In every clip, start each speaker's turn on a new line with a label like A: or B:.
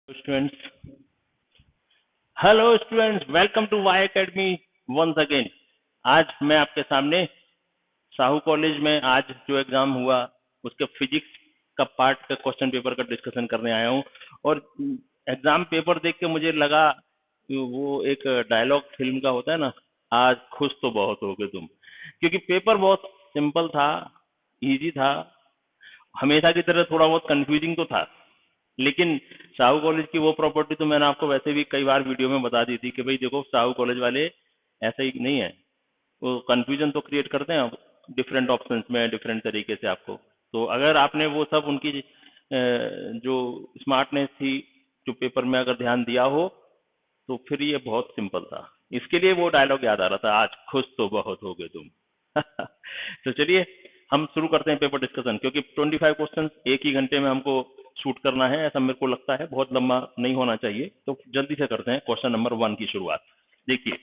A: Students, hello students, welcome to Y Academy once again. आज मैं आपके सामने साहू कॉलेज में आज जो एग्जाम हुआ उसके फिजिक्स का पार्ट का क्वेश्चन पेपर का डिस्कशन करने आया हूँ। और एग्जाम पेपर देख के मुझे लगा कि वो एक डायलॉग फिल्म का होता है ना, आज खुश तो बहुत हो गए तुम, क्योंकि पेपर बहुत सिंपल था, इजी था। हमेशा की तरह थोड़ा बहुत कंफ्यूजिंग तो था, लेकिन साहू कॉलेज की वो प्रॉपर्टी तो मैंने आपको वैसे भी कई बार वीडियो में बता दी थी कि भाई देखो, साहू कॉलेज वाले ऐसा ही नहीं है, वो कंफ्यूजन तो क्रिएट करते हैं डिफरेंट ऑप्शंस में डिफरेंट तरीके से आपको। तो अगर आपने वो सब उनकी जो स्मार्टनेस थी जो पेपर में अगर ध्यान दिया हो तो फिर ये बहुत सिंपल था। इसके लिए वो डायलॉग याद आ रहा था, आज खुश तो बहुत हो गए तुम। तो चलिए हम शुरू करते हैं पेपर डिस्कशन, क्योंकि 25 क्वेश्चन एक ही घंटे में हमको शूट करना है, ऐसा मेरे को लगता है, बहुत लंबा नहीं होना चाहिए। तो जल्दी से करते हैं क्वेश्चन नंबर 1 की शुरुआत। देखिए,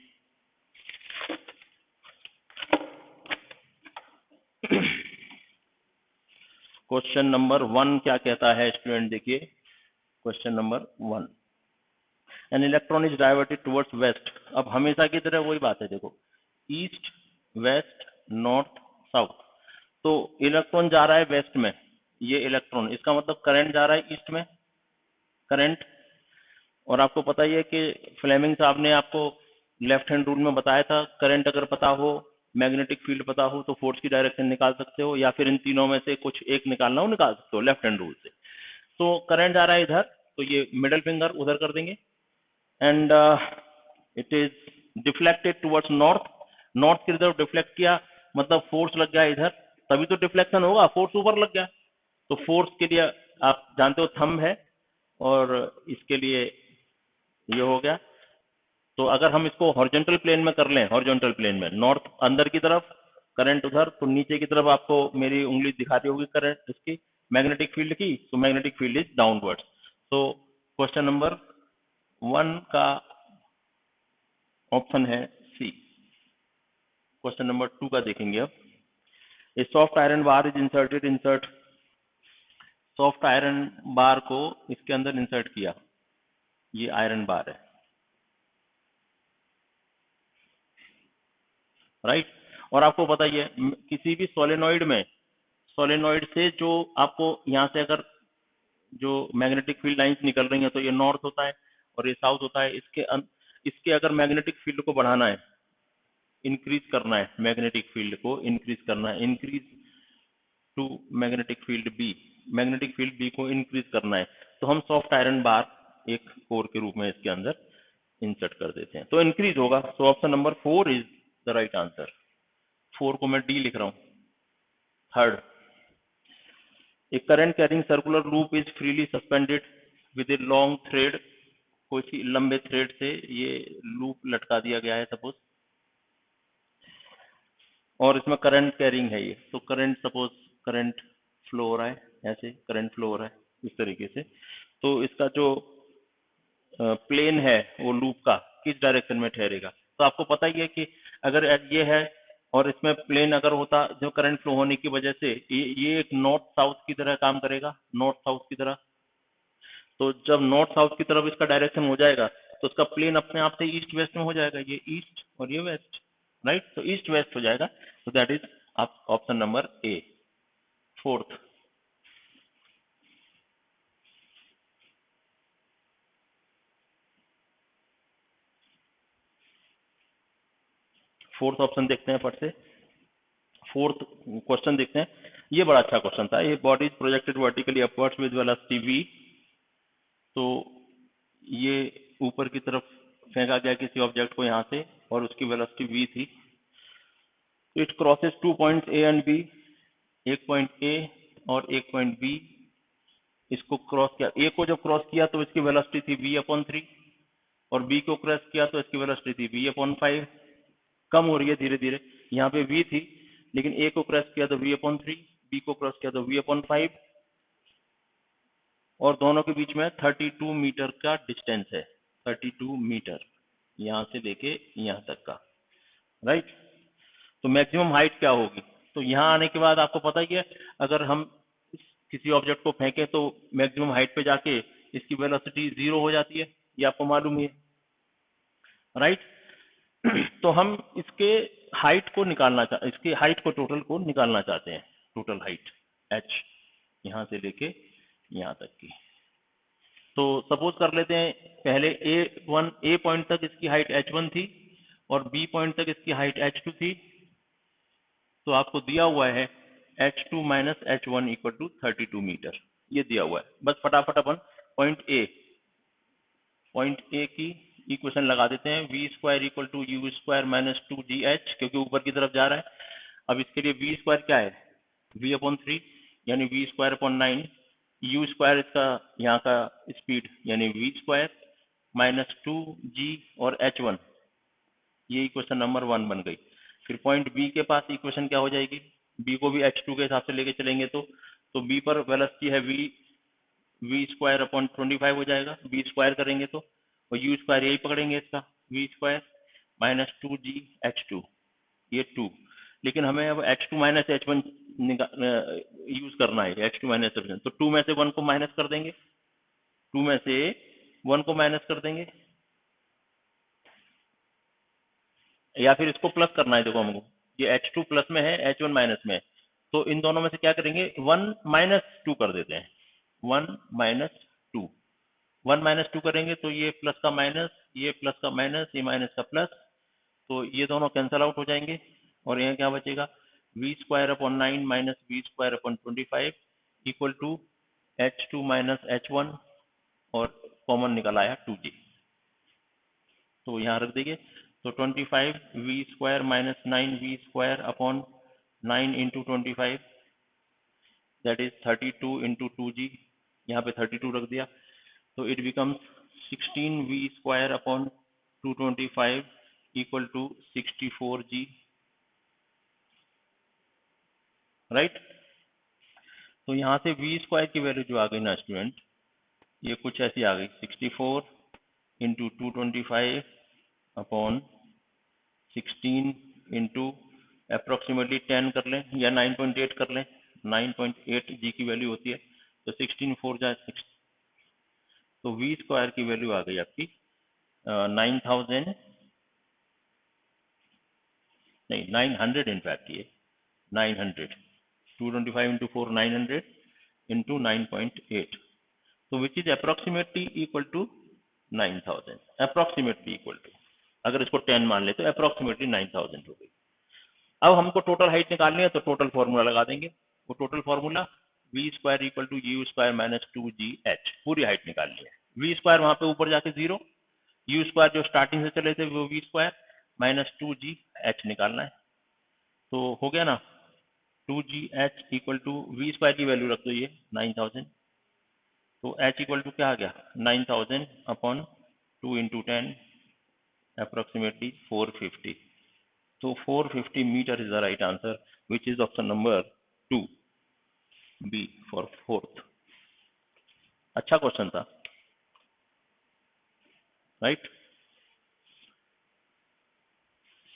A: क्वेश्चन नंबर 1 क्या कहता है स्टूडेंट, देखिए question number 1, an electron is diverted towards waste. अब हमेशा की तरह वही बात है, देखो ईस्ट वेस्ट नॉर्थ साउथ, तो इलेक्ट्रॉन जा रहा है वेस्ट में, ये इलेक्ट्रॉन, इसका मतलब करंट जा रहा है ईस्ट में, करंट। और आपको पता ही है कि फ्लेमिंग साहब ने आपको लेफ्ट हैंड रूल में बताया था, करंट अगर पता हो, मैग्नेटिक फील्ड पता हो, तो फोर्स की डायरेक्शन निकाल सकते हो, या फिर इन तीनों में से कुछ एक निकालना हो निकाल सकते हो लेफ्ट हैंड रूल से। तो करंट जा रहा है इधर, तो ये मिडल फिंगर उधर कर देंगे, and it is deflected towards north. North की तरफ डिफ्लेक्ट किया, मतलब फोर्स लग गया इधर, तभी तो डिफ्लेक्शन होगा, फोर्स ऊपर लग गया। तो फोर्स के लिए आप जानते हो थंब है, और इसके लिए ये हो गया। तो अगर हम इसको हॉरिजॉन्टल प्लेन में कर लें, हॉरिजॉन्टल प्लेन में नॉर्थ अंदर की तरफ, करंट उधर, तो नीचे की तरफ आपको मेरी उंगली दिखाती होगी करंट इसकी मैग्नेटिक फील्ड की, तो मैग्नेटिक फील्ड इज डाउनवर्ड्स। तो क्वेश्चन नंबर 1 का ऑप्शन है सी। क्वेश्चन नंबर 2 का देखेंगे अब। ए soft iron bar is inserted, insert. Soft iron bar को इसके अंदर इंसर्ट किया, ये आयरन बार है, राइट। और आपको पता ही है किसी भी सोलेनॉइड में, सोलेनॉइड से जो आपको यहाँ से अगर जो मैग्नेटिक फील्ड लाइंस निकल रही हैं, तो ये नॉर्थ होता है और ये साउथ होता है। इसके अगर मैग्नेटिक फील्ड को बढ़ाना है, इंक्रीज करना है, मैग्नेटिक फील्ड को इंक्रीज करना है, increase to magnetic field B, magnetic field B को इंक्रीज करना है, तो हम सॉफ्ट आयरन बार एक कोर के रूप में इसके अंदर इंसर्ट कर देते हैं, तो इंक्रीज होगा। So option number 4 is the right answer. 4 को मैं डी लिख रहा हूं। Third, A current carrying circular loop is freely suspended with a long thread. कोई लंबे थ्रेड से ये लूप लटका दिया गया है सपोज, और इसमें करंट कैरिंग है ये, तो करंट सपोज करंट फ्लो हो रहा है, ऐसे करंट फ्लो हो रहा है इस तरीके से। तो इसका जो प्लेन है वो लूप का किस डायरेक्शन में ठहरेगा, तो आपको पता ही है कि अगर ये है और इसमें प्लेन अगर होता, जो करंट फ्लो होने की वजह से ये एक नॉर्थ साउथ की तरह काम करेगा, नॉर्थ साउथ की तरह। तो जब नॉर्थ साउथ की तरफ इसका डायरेक्शन हो जाएगा, तो उसका प्लेन अपने आप से ईस्ट वेस्ट में हो जाएगा, ये ईस्ट और ये वेस्ट, राइट। तो ईस्ट वेस्ट हो जाएगा, तो that is option number A, fourth. Fourth option देखते हैं फट से, फोर्थ क्वेश्चन देखते हैं। ये बड़ा अच्छा क्वेश्चन था, ये body is projected vertically upwards with velocity v। तो ये ऊपर की तरफ फेंका गया किसी ऑब्जेक्ट को यहाँ से, और उसकी वेलोसिटी v थी। तो it crosses 2 points A and B, एक पॉइंट ए और एक पॉइंट बी, इसको क्रॉस किया। ए को जब क्रॉस किया तो इसकी वेलोसिटी थी v/3, और बी को क्रॉस किया तो इसकी वेलोसिटी थी v/5। कम हो रही है धीरे धीरे, यहाँ पे v थी, लेकिन ए को क्रॉस किया तो v/3, बी को क्रॉस किया तो v/5, और दोनों के बीच में 32 मीटर का डिस्टेंस है, 32 मीटर यहाँ से लेके यहाँ तक का, राइट। तो मैक्सिमम हाइट क्या होगी, तो यहाँ आने के बाद आपको पता ही है, अगर हम किसी ऑब्जेक्ट को फेंके तो मैक्सिमम हाइट पे जाके इसकी वेलोसिटी 0 हो जाती है, ये आपको मालूम ही है, राइट। तो हम इसके हाइट को निकालना इसके हाइट को टोटल को निकालना चाहते हैं, टोटल हाइट h यहाँ से लेके यहाँ तक की। तो सपोज कर लेते हैं पहले ए पॉइंट तक इसकी हाइट h1 थी और बी पॉइंट तक इसकी हाइट h2 थी। तो आपको दिया हुआ है h2 minus h1 equal to 32 metre, ये दिया हुआ है। बस फटाफट अपन पॉइंट ए की इक्वेशन लगा देते हैं, v square equal to u square minus 2gh, क्योंकि ऊपर की तरफ जा रहा है। अब इसके लिए वी स्क्वायर क्या है, v अपॉन 3 यानी v square upon 9, u square इसका यहाँ का स्पीड यानी वी स्क्वायर माइनस 2g और h1, ये इक्वेशन नंबर 1 बन गई। फिर पॉइंट बी के पास इक्वेशन क्या हो जाएगी, बी को भी h2 के हिसाब से लेके चलेंगे तो बी पर वेलोसिटी है वी स्क्वायर अपॉन 25 हो जाएगा, बी स्क्वायर करेंगे तो, और यू स्क्वायर यही पकड़ेंगे इसका, वी स्क्वायर माइनस 2gh2, ये 2। लेकिन हमें अब h2 माइनस h1 यूज करना है, h2 माइनस h1, तो 2 में से 1 को माइनस कर देंगे, 2 में से 1 को माइनस कर देंगे, या फिर इसको प्लस करना है। देखो हमको ये h2 प्लस में है, h1 माइनस में है, तो इन दोनों में से क्या करेंगे, 1 माइनस 2 कर देते हैं, 1 माइनस 2, 1 माइनस 2 करेंगे तो ये प्लस का माइनस, ये प्लस का माइनस, ये माइनस का प्लस, तो ये दोनों कैंसल आउट हो जाएंगे और यहाँ क्या बचेगा, v square upon 9 minus v square upon 25 equal to h2 minus h1 और कॉमन निकल आया 2g, तो यहाँ रख देंगे। तो 25 v square minus 9 v square upon 9 into 25 that is 32 into 2g, यहाँ पे 32 रख दिया, तो it becomes 16 v square upon 225 equal to 64g, right. तो यहाँ से वी स्क्वायर की वैल्यू जो आ गई ना स्टूडेंट, ये कुछ ऐसी आ गई, 64 इंटू 225 अपॉन 16 इंटू अप्रोक्सीमेटली 10 कर लें या 9.8 कर लें, 9.8 जी की वैल्यू होती है, तो 16 4 जा 6, तो वी स्क्वायर की वैल्यू आ गई आपकी 9,000 नहीं 900, इनफैक्ट ये 900, 225 इंटू 4 900 इंटू 9.8, तो which is approximately equal to 9,000, approximately equal to, अगर इसको 10 मान ले तो अप्रोक्सीमेटली 9,000 हो गई। अब हमको टोटल हाइट निकालनी है, तो टोटल फॉर्मूला लगा देंगे, वो total formula v square equal to u square minus 2gh, पूरी हाइट निकालनी है। वी स्क्वायर वहां पे ऊपर जाके 0, यू स्क्वायर जो स्टार्टिंग से चले थे वो वी स्क्वायर माइनस 2gh निकालना है, तो हो गया ना, 2gh equal to v square की वैल्यू रख दो ये 9,000, तो h इक्वल टू क्या आ गया 9,000 अपॉन 2 इंटू 10 अप्रोक्सीमेटली 450, तो 450 metre is the right answer, which is option number 2 B for 4th। अच्छा क्वेश्चन था, राइट।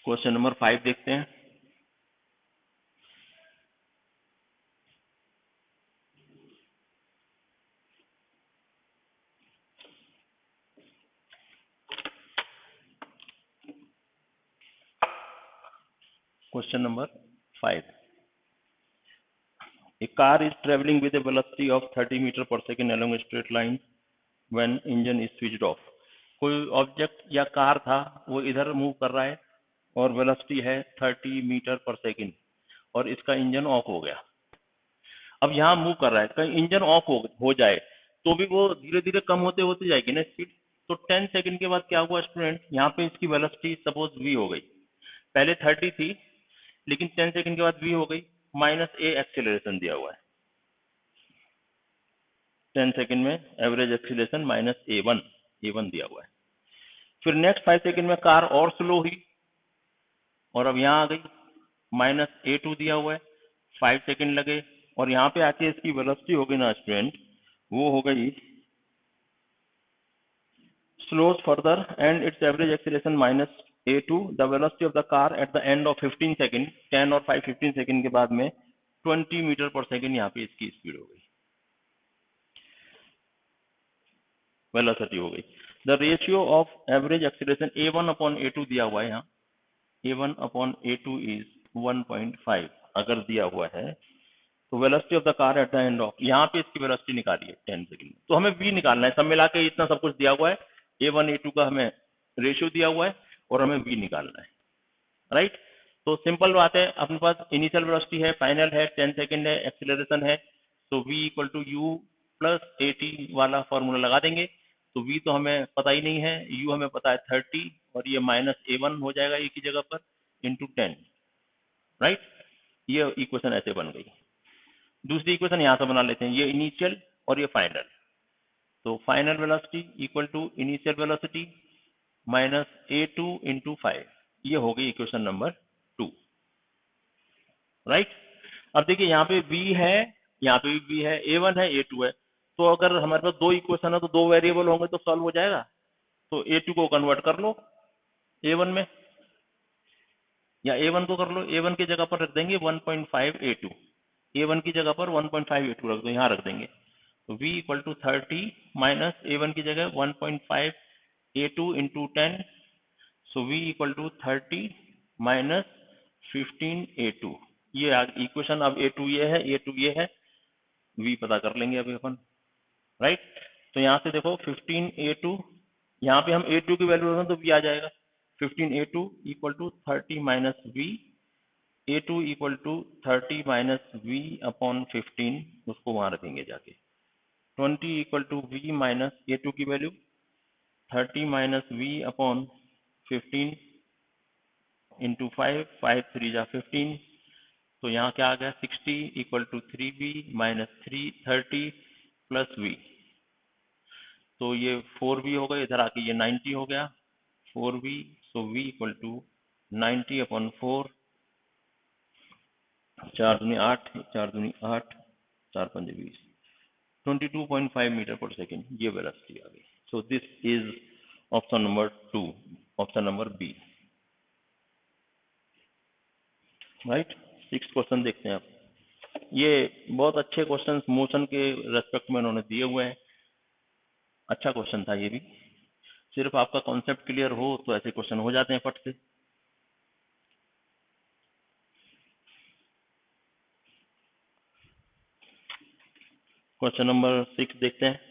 A: क्वेश्चन नंबर 5 देखते हैं। Question number 5. A car is traveling with a velocity of 30 meter per second along a straight line when engine is switched off. कोई object या car था, वो इधर move कर रहा है और वेलोसिटी है 30 मीटर पर सेकंड और इसका इंजन ऑफ हो गया। अब यहाँ मूव कर रहा है, कहीं इंजन ऑफ हो जाए तो भी वो धीरे धीरे कम होते होते जाएगी ना स्पीड। तो 10 सेकंड के बाद क्या हुआ स्टूडेंट, यहाँ पे इसकी वेलोसिटी सपोज v हो गई, पहले 30 थी लेकिन 10 सेकंड के बाद v हो गई माइनस a एक्सेलरेशन दिया हुआ है, 10 सेकंड में एवरेज एक्सीलरेशन माइनस a1 दिया हुआ है। फिर नेक्स्ट 5 सेकंड में कार और स्लो हुई और अब यहाँ आ गई, माइनस a2 दिया हुआ है, 5 सेकंड लगे और यहाँ पे आके इसकी वेलोसिटी हो गई ना स्टूडेंट, वो हो गई slows further and its average acceleration minus a2, the velocity of the car at the end of 15 second, 10 और 5 15 सेकंड के बाद में 20 मीटर पर सेकंड यहाँ पे इसकी स्पीड हो गई। वेलोसिटी हो गई। The ratio of average acceleration a1/a2 दिया हुआ है यहाँ, a1/a2 इज 1.5 अगर दिया हुआ है, तो velocity of the car at the end of, यहाँ पे इसकी वेलोसिटी निकालिए 10 सेकंड में। तो हमें v निकालना है, सब मिला के इतना सब कुछ दिया हुआ है, a1 a2 का हमें रेशियो दिया हुआ है और हमें v निकालना है, राइट। तो सिंपल बात है, अपने पास इनिशियल वेलोसिटी है, फाइनल है, 10 सेकंड है, एक्सीलरेशन है, तो v equal to u plus at वाला फॉर्मूला लगा देंगे। तो v तो हमें पता ही नहीं है, u हमें पता है 30 और ये माइनस a1 हो जाएगा एक ही जगह पर इंटू 10, राइट। ये इक्वेशन ऐसे बन गई। दूसरी इक्वेशन यहाँ से बना लेते हैं, ये इनिशियल और ये फाइनल। तो final velocity equal to initial velocity minus a2 into 5, ये हो गई इक्वेशन नंबर 2, राइट। अब देखिए यहाँ पे v है, यहाँ पे भी v है, a1 है, a2 है, तो अगर हमारे पास दो इक्वेशन है तो दो वेरिएबल होंगे तो सॉल्व हो जाएगा। तो a2 को कन्वर्ट कर लो a1 में, या a1 को कर लो, a1 की जगह पर रख देंगे 1.5 a2, a1 की जगह पर 1.5 a2 रख दो, यहाँ रख देंगे। तो v equal to 30 minus a1 की जगह 1.5 a2 into 10, so v equal to 30 minus 15 a2, ये इक्वेशन। अब a2 ये है, a2 ये है, v पता कर लेंगे अभी अपन, राइट। तो यहाँ से देखो 15 a2, यहाँ पे हम a2 की वैल्यू रखें तो v आ जाएगा, 15 a2 equal to 30 minus v, a2 equal to 30 minus v upon 15, उसको वहां रखेंगे जाके, 20 equal to v minus a2 की value 30 minus v upon 15 into 5, 5 3 जा 15, तो यहाँ क्या आ गया 60 equal to 3v minus 30 plus v, तो ये 4v हो गया, इधर आके ये 90 हो गया 4v, so v equal to 90 upon 4, 4 दूनी 8, 4 दूनी 8, 4 पंजे 20, 22.5 मीटर पर सेकेंड, ये वेलोसिटी आ गई। So this is option number 2, option number B, right. 6 question देखते हैं आप, ये बहुत अच्छे क्वेश्चंस मोशन के रेस्पेक्ट में उन्होंने दिए हुए हैं, अच्छा क्वेश्चन था ये भी। सिर्फ आपका कॉन्सेप्ट क्लियर हो तो ऐसे क्वेश्चन हो जाते हैं फट से। क्वेश्चन नंबर 6 देखते हैं।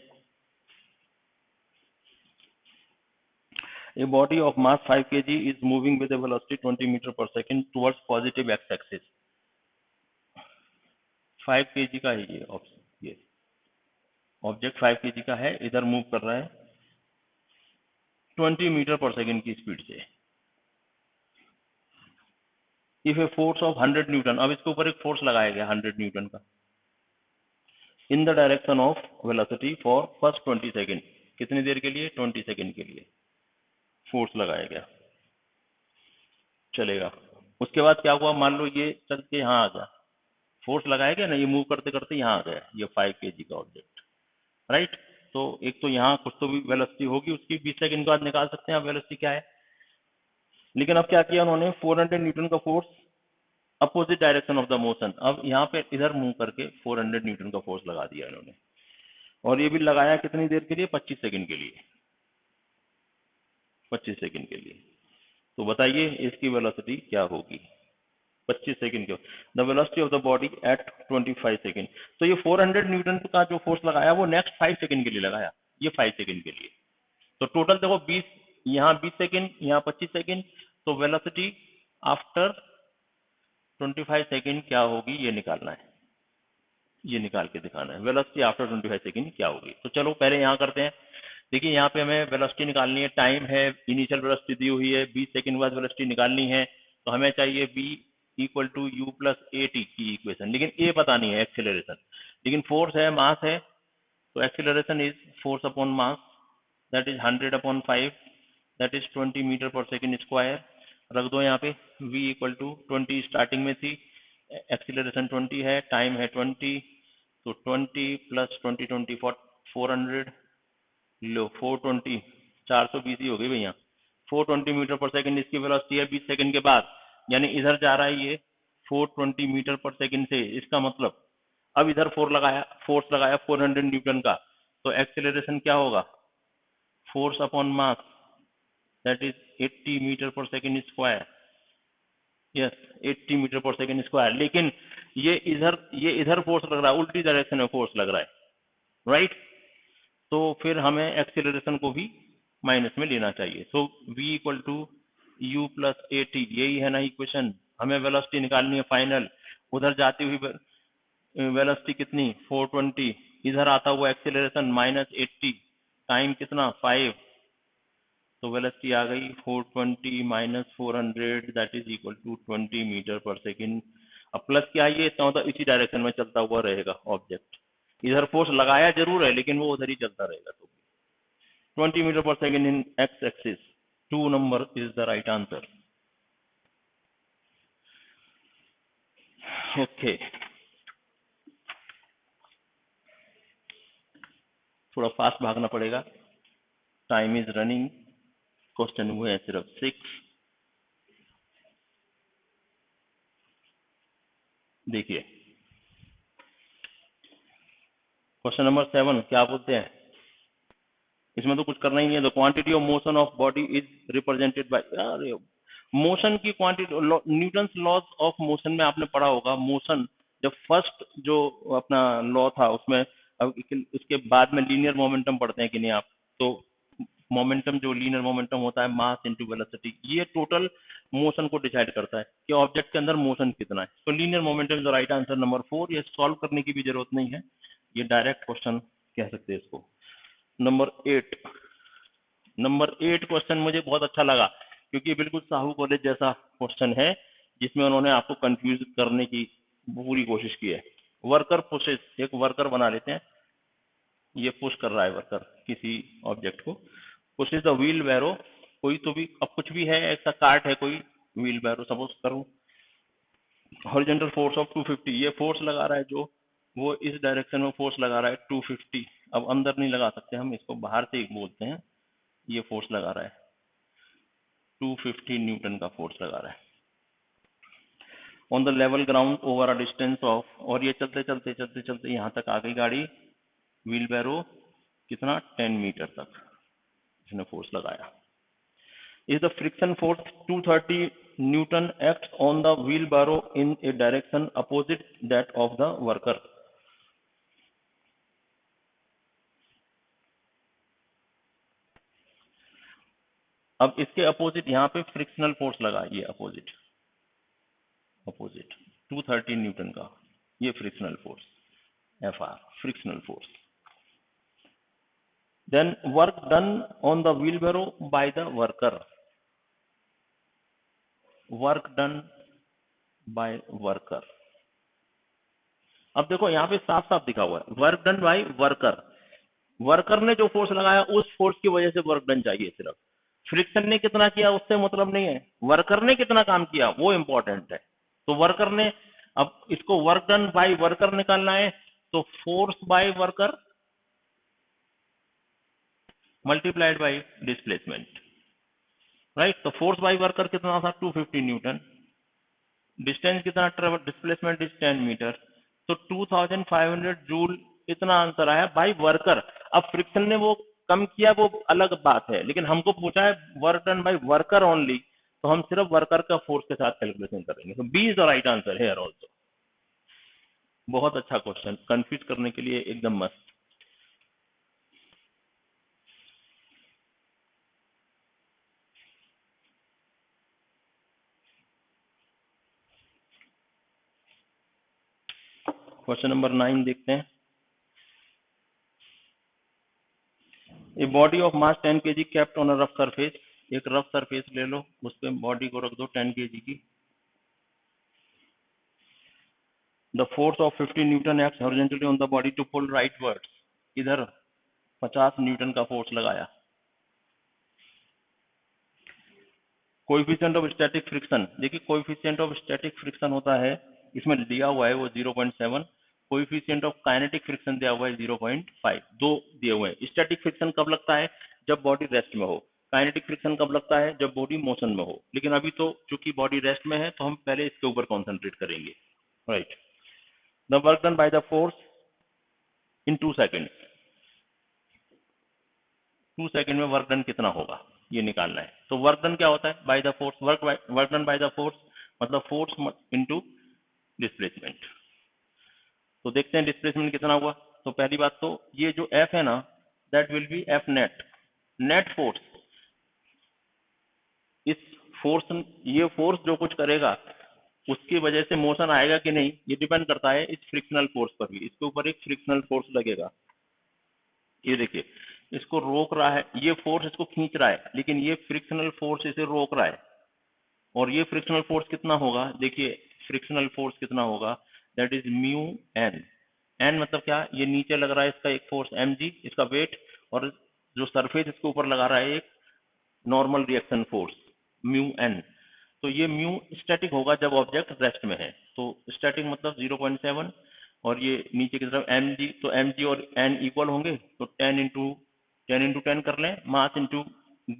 A: A body of mass 5 kg is moving with a velocity 20 meter per second towards positive x-axis। 5 kg का है ये ऑब्जेक्ट 5 kg का है, इधर मूव कर रहा है 20 मीटर पर सेकेंड की स्पीड से। If a force of 100 Newton, अब इसके ऊपर एक फोर्स लगाया गया 100 न्यूटन का, in the direction of velocity for first 20 second, कितनी देर के लिए 20 सेकेंड के लिए फोर्स लगाया गया, चलेगा। उसके बाद क्या हुआ, मान लो ये चल के यहाँ आ गया, फोर्स लगाया गया ना, ये मूव करते करते यहाँ आ गया ये 5 kg का ऑब्जेक्ट, राइट। तो एक तो यहाँ कुछ तो भी वेलोसिटी होगी उसकी, 20 सेकंड के बाद निकाल सकते हैं आप वेलोसिटी क्या है। लेकिन अब क्या किया उन्होंने, 400 न्यूटन का force opposite direction of the motion, अब यहाँ पे इधर मूव करके 400 न्यूटन का फोर्स लगा दिया इन्होंने, और ये भी लगाया कितनी देर के लिए, 25 सेकंड के लिए, 25 सेकंड के लिए। तो बताइए इसकी वेलोसिटी क्या होगी 25 सेकंड के, the velocity of the body at 25 second. तो ये 400 न्यूटन का जो फोर्स लगाया वो नेक्स्ट 5 सेकंड के लिए लगाया, ये 5 सेकंड के लिए। तो टोटल देखो 20, यहाँ 20 सेकंड, यहाँ 25 सेकंड, तो वेलोसिटी आफ्टर 25 सेकंड क्या होगी ये निकालना है, ये निकाल के दिखाना है वेलोसिटी आफ्टर 25 सेकंड क्या होगी। तो चलो पहले यहाँ करते हैं। देखिए यहाँ पे हमें वेलोसिटी निकालनी है, टाइम है, इनिशियल वेलोसिटी दी हुई है, 20 सेकंड बाद वेलोसिटी निकालनी है, तो हमें चाहिए v equal to u plus a t की इक्वेशन, लेकिन ए पता नहीं है एक्सेलरेशन, लेकिन फोर्स है, मास है, तो acceleration is force upon mass, that is 100 upon 5, that is 20 metre पर सेकेंड स्क्वायर, रख दो यहाँ पे। v इक्वल टू 20 स्टार्टिंग में थी, एक्सीलरेशन 20 है, टाइम है 20, तो 20 प्लस 20 20 400, लो 420, 420 ही हो गई भैया, 420 मीटर पर सेकंड इसकी वेलोसिटी है 20 सेकंड के बाद, यानी इधर जा रहा है ये 420 मीटर पर सेकंड से। इसका मतलब अब इधर फोर्स लगाया 400 न्यूटन का, तो एक्सेलरेशन क्या होगा force upon mass, that is 80 metre पर सेकेंड स्क्वायर. यस, 80 मीटर पर सेकेंड स्क्वायर. लेकिन ये इधर फोर्स लग रहा है, उल्टी डायरेक्शन में फोर्स लग रहा है, राइट. तो फिर हमें एक्सेलरेशन को भी माइनस में लेना चाहिए. So v equal to u plus a t, यही है ना इक्वेशन. हमें वेलोसिटी निकालनी है फाइनल. उधर जाती हुई वेलोसिटी कितनी 420, इधर आता हुआ एक्सेलरेशन -80, टाइम कितना 5. तो वेलोसिटी आ गई 420 minus 400, that is equal to 20 metre पर सेकेंड. अब प्लस क्या है, ये मतलब इसी डायरेक्शन में चलता हुआ रहेगा ऑब्जेक्ट. इधर फोर्स लगाया जरूर है लेकिन वो उधर ही चलता रहेगा. तो 20 मीटर पर second in x axis. 2 number is the right answer. Okay, थोड़ा फास्ट भागना पड़ेगा, टाइम इज रनिंग. क्वेश्चन हुए हैं सिर्फ 6. देखिए क्वेश्चन नंबर 7 क्या बोलते हैं. इसमें तो कुछ करना ही नहीं है. The quantity of motion of body is represented by, motion की quantity. Newton's laws of motion में आपने पढ़ा होगा. मोशन जब फर्स्ट जो अपना लॉ था उसमें, अब इसके बाद में लीनियर मोमेंटम पढ़ते हैं कि नहीं आप. तो मोमेंटम, जो लीनियर मोमेंटम होता है, मास इनटू वेलोसिटी, ये टोटल मोशन को डिसाइड करता है कि ऑब्जेक्ट के अंदर मोशन कितना है. तो linear momentum is the right answer number 4. ये सॉल्व करने की भी जरूरत नहीं है, ये डायरेक्ट क्वेश्चन कह सकते हैं इसको. नंबर 8 क्वेश्चन मुझे बहुत अच्छा लगा क्योंकि बिल्कुल साहू कॉलेज जैसा क्वेश्चन है जिसमें उन्होंने आपको कंफ्यूज करने की पूरी कोशिश की है. वर्कर पुशेस, एक वर्कर बना लेते हैं. ये पुश कर रहा है वर्कर किसी ऑब्जेक्ट को. पुशेस द व्हील बैरो, कोई तो भी, अब कुछ भी है, ऐसा कार्ट है कोई, व्हील बैरो सपोज करूं. हॉरिजॉन्टल फोर्स ऑफ 250, ये फोर्स लगा रहा है जो, वो इस डायरेक्शन में फोर्स लगा रहा है 250. अब अंदर नहीं लगा सकते हम, इसको बाहर से एक बोलते हैं. ये फोर्स लगा रहा है 250 न्यूटन का फोर्स लगा रहा है on the level ground over a distance of. और ये चलते चलते चलते चलते यहाँ तक आ गई गाड़ी. व्हील बैरो कितना 10 मीटर तक इसने फोर्स लगाया. Is the friction force 230 newton act on the wheelbarrow in a direction opposite that of the worker. अब इसके अपोजिट यहाँ पे फ्रिक्शनल फोर्स लगा, ये अपोजिट 230 न्यूटन का, ये frictional force FR, frictional force. Then work done on the wheelbarrow by the worker. Work done by worker. अब देखो यहाँ पे साफ साफ दिखा हुआ है work done by worker. Worker ने जो फोर्स लगाया उस फोर्स की वजह से वर्क डन चाहिए. सिर्फ फ्रिक्शन ने कितना किया उससे मतलब नहीं है, वर्कर ने कितना काम किया वो इंपॉर्टेंट है. तो वर्कर ने, अब इसको वर्क डन बाय वर्कर निकालना है तो force by worker multiplied by displacement, right. तो फोर्स बाय वर्कर कितना था 250 न्यूटन. डिस्टेंस कितना ट्रेवल, डिस्प्लेसमेंट इज 10 मीटर. तो 2500 जूल इतना आंसर आया बाय वर्कर. अब फ्रिक्शन ने वो कम किया वो अलग बात है, लेकिन हमको पूछा है work done by worker only, तो हम सिर्फ वर्कर का फोर्स के साथ कैलकुलेशन करेंगे. तो B is the right answer here also. बहुत अच्छा क्वेश्चन, कंफ्यूज करने के लिए एकदम मस्त. क्वेश्चन नंबर 9 देखते हैं. A body of mass 10 kg kept on a rough surface. एक रफ सरफेस ले लो, उस पे बॉडी को रख दो 10 kg की. The force of 50 newton act horizontally on the body to pull rightwards. इधर 50 न्यूटन का फोर्स लगाया. कोएफिशिएंट ऑफ स्टैटिक फ्रिक्शन, देखिए कोएफिशिएंट ऑफ स्टैटिक फ्रिक्शन होता है, इसमें दिया हुआ है वो 0.7. कोएफिशिएंट ऑफ काइनेटिक फ्रिक्शन दिया हुआ है 0.5. दो दिए हुए हैं. स्टैटिक फ्रिक्शन कब लगता है, जब बॉडी रेस्ट में हो. काइनेटिक फ्रिक्शन कब लगता है, जब बॉडी मोशन में हो. लेकिन अभी तो चूंकि बॉडी रेस्ट में है तो हम पहले इसके ऊपर कॉन्सेंट्रेट करेंगे, right. The work done by the force in 2 seconds. 2 second में वर्क डन कितना होगा ये निकालना है। तो वर्क डन क्या होता है, by the force, work done by the force मतलब फोर्स इनटू डिस्प्लेसमेंट। तो देखते हैं डिस्प्लेसमेंट कितना हुआ। तो पहली बात तो ये जो एफ है ना, that will be F net, net force. इस फोर्स, ये फोर्स जो कुछ करेगा उसकी वजह से मोशन आएगा कि नहीं, ये डिपेंड करता है इस फ्रिक्शनल फोर्स पर भी। इसके ऊपर एक फ्रिक्शनल फोर्स लगेगा, ये देखिए इसको रोक रहा है, ये फोर्स इसको खींच रहा है, लेकिन ये फ्रिक्शनल फोर्स इसे रोक रहा है। और ये फ्रिक्शनल फोर्स कितना होगा, देखिए फ्रिक्शनल फोर्स कितना होगा, that is mu N. N मतलब क्या, ये नीचे लग रहा है इसका एक फोर्स mg, इसका वेट, और जो सरफेस इसके ऊपर लगा रहा है एक normal reaction force mu N. तो ये म्यू स्टैटिक होगा जब ऑब्जेक्ट रेस्ट में है, तो स्टैटिक मतलब 0.7, और ये नीचे की तरफ mg, तो mg और n इक्वल होंगे, तो 10 कर लें, मास इंटू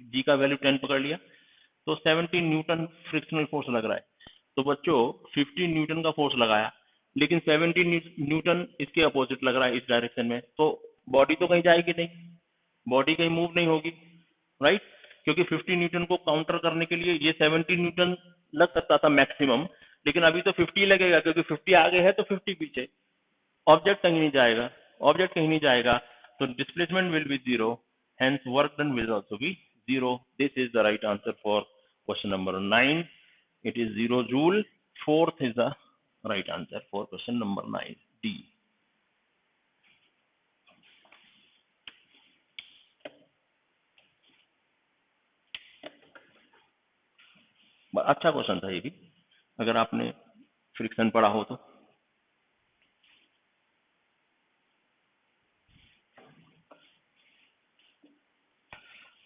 A: g का वैल्यू 10 पकड़ लिया, तो 17 न्यूटन फ्रिक्शनल फोर्स लग रहा है। तो बच्चों 15 न्यूटन का फोर्स लगाया, लेकिन 17 न्यूटन इसके अपोजिट लग रहा है इस डायरेक्शन में, तो बॉडी तो कहीं जाएगी नहीं, बॉडी कहीं मूव नहीं होगी, राइट। क्योंकि 50 न्यूटन को काउंटर करने के लिए ये 17 न्यूटन लग सकता था मैक्सिमम, लेकिन अभी तो 50 लगेगा, क्योंकि 50 आगे है तो 50 पीछे। ऑब्जेक्ट कहीं नहीं जाएगा, ऑब्जेक्ट कहीं नहीं जाएगा, तो displacement will be zero, hence work done will also be zero. This is the right answer for question number 9. It is 0 joule. Fourth is the right answer for question number 9, D. अच्छा question था ये भी, अगर आपने friction पढ़ा हो तो।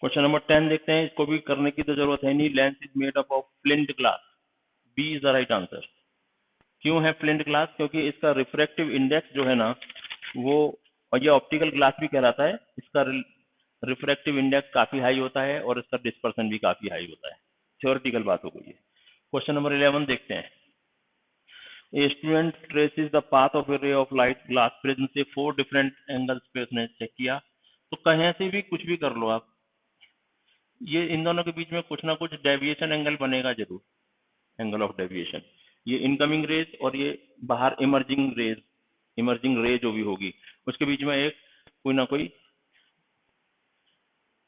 A: Question number 10 देखते हैं, इसको भी करने की तो जरूरत है नहीं। Lens is made up of flint glass, B is the right answer. क्यों है फ्लिंट ग्लास, क्योंकि इसका रिफ्रैक्टिव इंडेक्स जो है ना वो, और ये ऑप्टिकल ग्लास भी कहलाता है, इसका रिफ्रैक्टिव इंडेक्स काफी हाई होता है और इसका डिस्पर्सन भी काफी हाई होता है। थ्योरेटिकल बात हो गई है। क्वेश्चन नंबर 11 देखते हैं। A student traces the path of A ray of light glass prism से 4 डिफरेंट एंगल्स पे उसने चेक किया। तो कहीं से भी कुछ भी कर लो आप, ये इन दोनों के बीच में कुछ ना कुछ डेविएशन एंगल बनेगा जरूर, एंगल ऑफ डेविएशन। ये इनकमिंग रेज और ये बाहर इमर्जिंग रेज, इमर्जिंग रे जो भी होगी उसके बीच में एक कोई ना कोई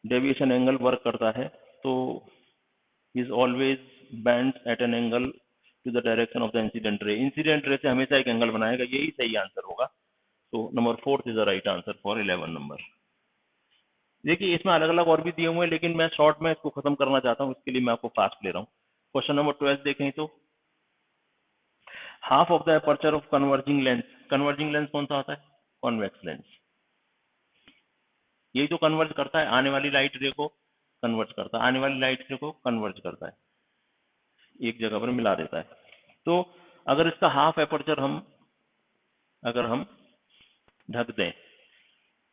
A: डेविएशन एंगल वर्क करता है। तो is always bend at an angle to the direction of the incident ray, incident ray से हमेशा एक एंगल बनाएगा, यही सही आंसर होगा। तो number 4 is the right answer for 11 number. देखिए इसमें अलग अलग और भी दिए हुए हैं, लेकिन मैं शॉर्ट में इसको खत्म करना चाहता हूँ, इसके लिए मैं आपको फास्ट ले रहा हूँ। क्वेश्चन नंबर 12 देखें तो, half of the aperture of converging lens, converging lens कौन सा होता है, कॉन्वेक्स लेंस। यही तो कन्वर्ज करता है, आने वाली लाइट रे को कन्वर्ज करता है, आने वाली लाइट रे को कन्वर्ज करता है, एक जगह पर मिला देता है। तो अगर इसका हाफ अपर्चर अगर हम ढक दें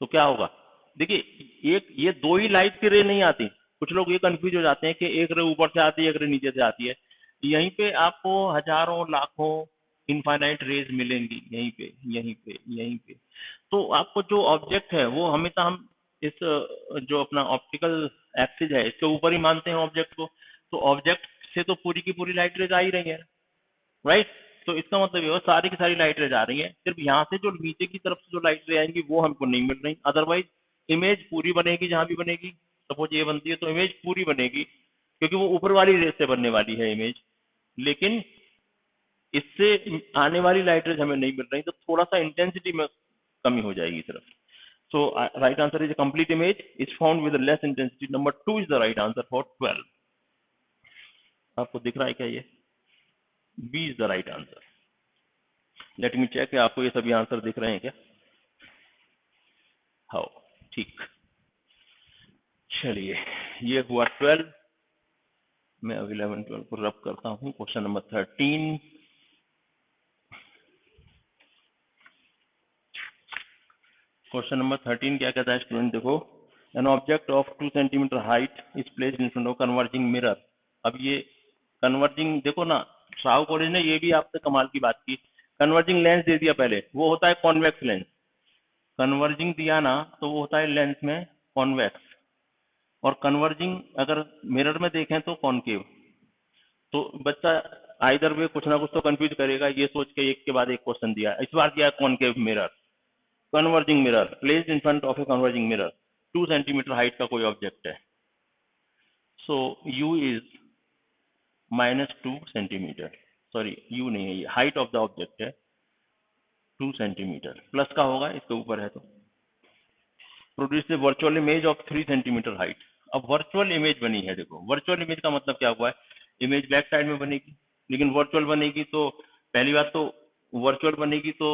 A: तो क्या होगा, देखिए एक ये दो ही लाइट की रे नहीं आती, कुछ लोग ये कंफ्यूज हो जाते हैं कि एक रे ऊपर से आती है एक रे नीचे से आती है। यहीं पे आपको हजारों लाखों इनफाइनाइट रेज मिलेंगी, यहीं पे यहीं पे यहीं पे। तो आपको जो ऑब्जेक्ट है वो हमेशा हम इस जो अपना ऑप्टिकल एक्सिस है इसके ऊपर ही मानते हैं ऑब्जेक्ट को, तो ऑब्जेक्ट से तो पूरी की पूरी लाइट रेज आ ही रही है, राइट। तो इसका मतलब ये सारी की सारी लाइट रेज आ रही है, सिर्फ यहाँ से जो नीचे की तरफ से जो लाइट रे आएंगी वो हमको नहीं मिल रही, अदरवाइज इमेज पूरी बनेगी। जहां भी बनेगी, सपोज ये बनती है तो इमेज पूरी बनेगी, क्योंकि वो ऊपर वाली रेज से बनने वाली है इमेज, लेकिन इससे आने वाली लाइट रेज हमें नहीं मिल रही, तो थोड़ा सा इंटेंसिटी में कमी हो जाएगी सिर्फ। So right answer is a complete image is found with less intensity. Number 2 is the right answer for 12। आपको दिख रहा है क्या, ये B is the right answer. Let me check, आपको ये सभी आंसर दिख रहे हैं क्या, हाँ ठीक। चलिए ये हुआ 12, मैं अब 11 12 को रब करता हूँ। क्वेश्चन नंबर 13, क्वेश्चन नंबर 13 क्या कहता है स्टूडेंट, देखो N object of 2 centimetre height is placed in front of converging mirror. अब ये कन्वर्जिंग, देखो ना साहू कॉलेज ने ये भी आपसे कमाल की बात की, कन्वर्जिंग लेंस दे दिया पहले, वो होता है कॉन्वेक्स लेंस। कन्वर्जिंग दिया ना तो वो होता है लेंस में कॉन्वेक्स, और कन्वर्जिंग अगर मिरर में देखें तो कॉनकेव। तो बच्चा आइदर वे कुछ ना कुछ तो कंफ्यूज करेगा, ये सोच के एक के बाद एक क्वेश्चन दिया, इस बार दिया concave mirror, converging mirror placed in front of a converging mirror, 2 centimetre height का कोई ऑब्जेक्ट है। So you is -2 centimetre, sorry you नहीं है, ये हाइट ऑफ द ऑब्जेक्ट है 2 सेंटीमीटर, प्लस का होगा इसके ऊपर है तो। Produce a virtual image of 3 centimetre height. अब वर्चुअल इमेज बनी है, देखो वर्चुअल इमेज का मतलब क्या हुआ है, इमेज बैक साइड में बनेगी, लेकिन वर्चुअल बनेगी तो पहली बात तो वर्चुअल बनेगी तो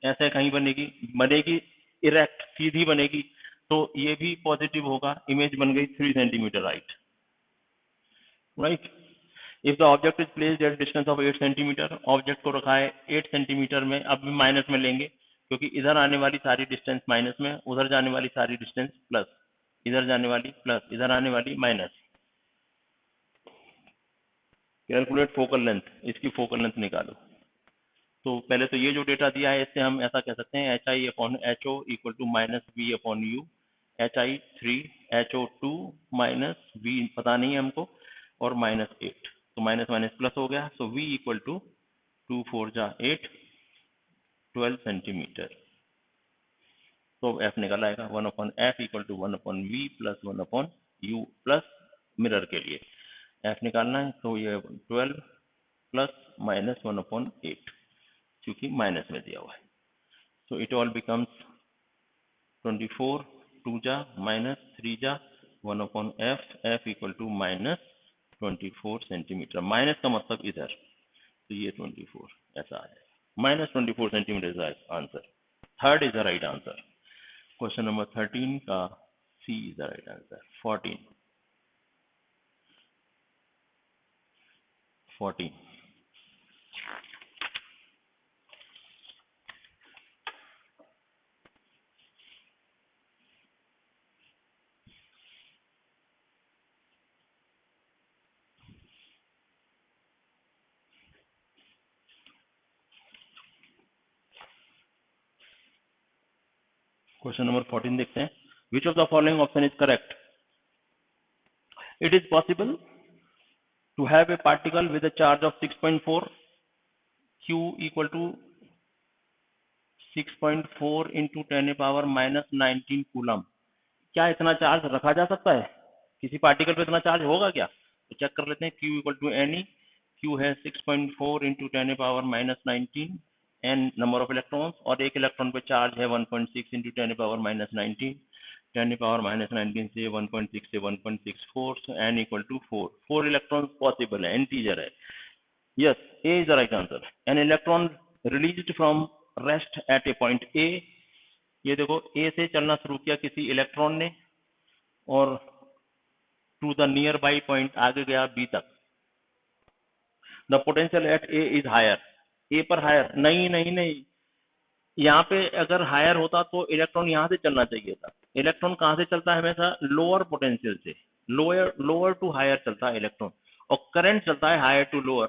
A: ऐसे कहीं बनेगी, बनेगी इरेक्ट सीधी बनेगी, तो ये भी पॉजिटिव होगा, इमेज बन गई 3 centimetre height, right. If the object is placed at distance of 8 centimetre, object को रखा है 8 सेंटीमीटर में, अब भी माइनस में लेंगे क्योंकि इधर आने वाली सारी डिस्टेंस माइनस में, उधर जाने वाली सारी डिस्टेंस प्लस, इधर जाने वाली प्लस, इधर आने वाली माइनस। कैलकुलेट फोकल लेंथ, इसकी फोकल लेंथ निकालो। तो पहले तो ये जो डेटा दिया है इससे हम ऐसा कह सकते हैं h i upon h o equal to minus v upon u, h i 3 h o 2 minus v पता नहीं है हमको, और -8, तो माइनस माइनस प्लस हो गया, सो वी इक्वल टू 2 4 जा 8 12 सेंटीमीटर। तो एफ निकल आएगा 1 upon f equal to 1 upon v plus 1 upon u plus mirror के लिए एफ निकालना है, तो ये 12 प्लस -1 अपॉन 8 क्योंकि माइनस में दिया हुआ है, so it all becomes 24 2 जा -3 जा 1 upon f equal to -24 centimetre, minus का मतलब इधर, तो ये 24 ऐसा आ जाएगा, -24 centimetre is answer, third is the right answer. Question number 13 का C is the right answer. 14 question number 14 देखते हैं, which of the following option is correct, it is possible to have a particle with a charge of 6.4 q equal to 6.4 into 10 power -19 coulomb. क्या इतना charge रखा जा सकता है, किसी particle पे इतना चार्ज होगा क्या, तो चेक कर लेते हैं। q equal to n, q है 6.4 into 10 power -19, n number of electrons, और एक इलेक्ट्रॉन पे चार्ज है 1.6 इंटू 10 पावर -19, 10 पावर -19 से 1.6 से 1.64, so n equal to 4, 4 electron possible है, इंटीजर है। Yes, A is the right answer. N electron released from rest at a point A, ये देखो ए से चलना शुरू किया किसी इलेक्ट्रॉन ने और to the nearby point आगे गया बी तक, the potential at A is higher, A पर हायर नहीं नहीं नहीं, यहाँ पे अगर हायर होता तो इलेक्ट्रॉन यहाँ से चलना चाहिए था। इलेक्ट्रॉन कहाँ से चलता है, हमेशा लोअर पोटेंशियल से, लोअर लोअर टू हायर चलता है इलेक्ट्रॉन, और करंट चलता है higher to lower,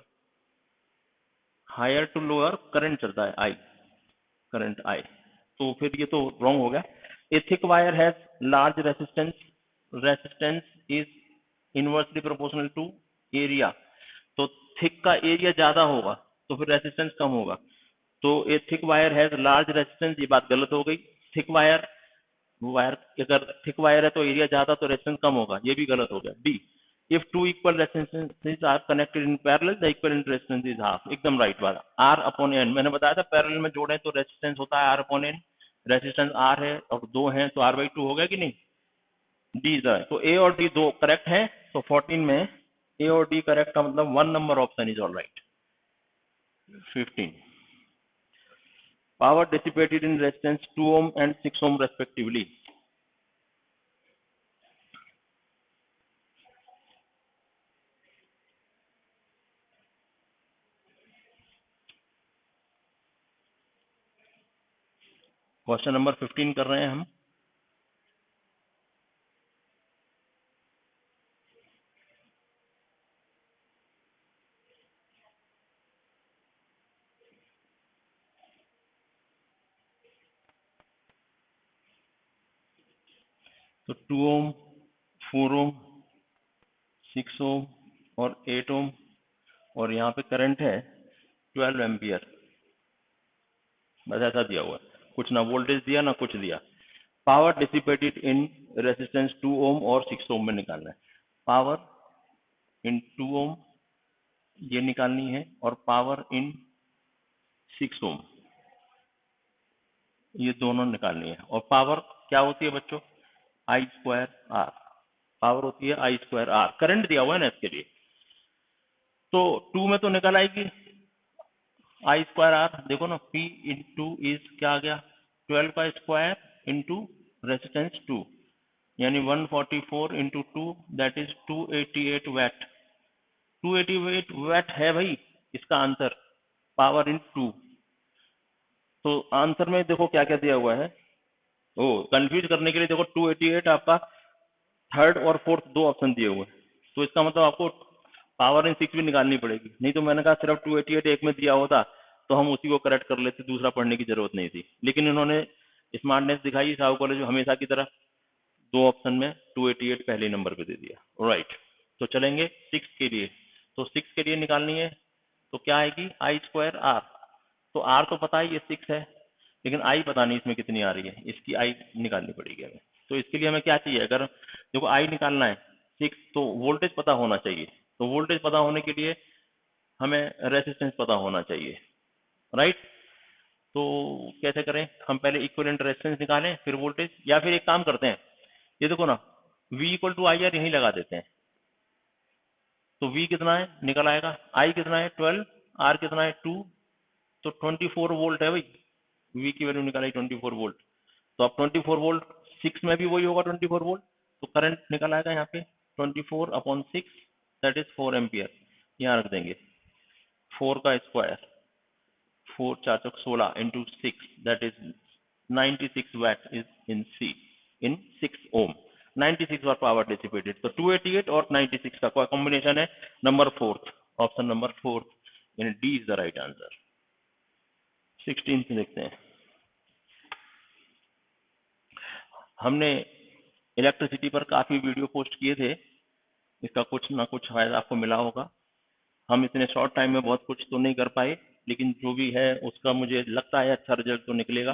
A: higher to lower current चलता है आई, करंट आई, तो फिर ये तो रॉन्ग हो गया। A thick wire has large resistance, resistance is inversely proportional to area, तो थिक का एरिया ज्यादा होगा तो फिर रेसिस्टेंस कम होगा, तो a thick wire has large resistance, ये बात गलत हो गई। थिक वायर, वायर अगर थिक वायर है तो एरिया ज्यादा तो रेसिस्टेंस कम होगा, ये भी गलत हो गया। D, if two equal resistances are connected in parallel the equivalent resistance is half, एकदम राइट बात। आर अपॉन एन, मैंने बताया था पैरेलल में जोड़े तो रेजिस्टेंस होता है R upon n, resistance R है और दो हैं तो आर बाई टू हो गया कि नहीं, डी इज राइट, तो ए और डी दो करेक्ट है, तो 14 में ए और डी करेक्ट का मतलब 1 number option is all right. 15, power dissipated in resistance 2 ohm and 6 ohm respectively, question number 15 कर रहे हैं हम। तो 2 ohm 4 ओम, 6 ओम और 8 ओम, और यहाँ पे करंट है 12 एम्पियर। बस ऐसा दिया हुआ है, कुछ ना वोल्टेज दिया ना कुछ दिया। पावर डिसिपेटेड इन रेजिस्टेंस 2 ओम और 6 ओम में निकालना है। पावर इन 2 ओम ये निकालनी है, और पावर इन 6 ओम ये दोनों निकालनी है। और पावर क्या होती है बच्चों? आई स्क्वायर आर। पावर होती है आई स्क्वायर आर। करंट दिया हुआ है ना इसके लिए, तो 2 में तो निकल आएगी आई स्क्वायर आर। देखो ना, P इंटू इज क्या आ गया, 12 का स्क्वायर इंटू रेजिस्टेंस 2, यानी 144 into 2 that is 288 watt. 288 watt है भाई इसका आंसर, पावर इन 2। तो आंसर में देखो क्या क्या दिया हुआ है। ओ, कंफ्यूज करने के लिए देखो 288 आपका थर्ड और फोर्थ दो ऑप्शन दिए हुए हैं, तो इसका मतलब आपको पावर इन 6 भी निकालनी पड़ेगी। नहीं तो मैंने कहा सिर्फ 288 एक में दिया होता तो हम उसी को करेक्ट कर लेते, दूसरा पढ़ने की जरूरत नहीं थी। लेकिन इन्होंने स्मार्टनेस दिखाई साहू कॉलेज में हमेशा की तरह, दो ऑप्शन में 288 पहले नंबर पे दे दिया। राइट, तो चलेंगे 6 के लिए। तो 6 के लिए निकालनी है तो क्या आएगी, आई स्क्वायर आर। तो आर तो पता है ये 6 है, लेकिन आई पता नहीं इसमें कितनी आ रही है, इसकी आई निकालनी पड़ेगी हमें। तो इसके लिए हमें क्या चाहिए, अगर देखो आई निकालना है 6, तो वोल्टेज पता होना चाहिए। तो वोल्टेज पता होने के लिए हमें रेजिस्टेंस पता होना चाहिए। राइट, तो कैसे करें, हम पहले इक्विवेलेंट रेजिस्टेंस निकालें फिर वोल्टेज, या फिर एक काम करते हैं, ये देखो ना V equal to I R यहीं लगा देते हैं। तो V कितना है निकल आएगा, I कितना है 12, R कितना है 2, तो 24 वोल्ट है भाई। V की वैल्यू निकाली 24 वोल्ट, तो अब 24 वोल्ट 6 में भी वही होगा 24 वोल्ट, तो करंट निकल आएगा यहाँ पे 24/6 दैट इज 4 एम्पियर। यहाँ रख देंगे 4 का स्क्वायर, 4 4 चौक 16 into 6 that is 96 watt is in C in 6 ohm. 96 watt power dissipated. तो 288 और 96 का कॉम्बिनेशन है नंबर 4, ऑप्शन नंबर 4 यानी D is the right answer. 16 देखते हैं। हमने इलेक्ट्रिसिटी पर काफी वीडियो पोस्ट किए थे, इसका कुछ ना कुछ फायदा आपको मिला होगा। हम इतने शॉर्ट टाइम में बहुत कुछ तो नहीं कर पाए, लेकिन जो भी है उसका मुझे लगता है अच्छा रिजल्ट तो निकलेगा।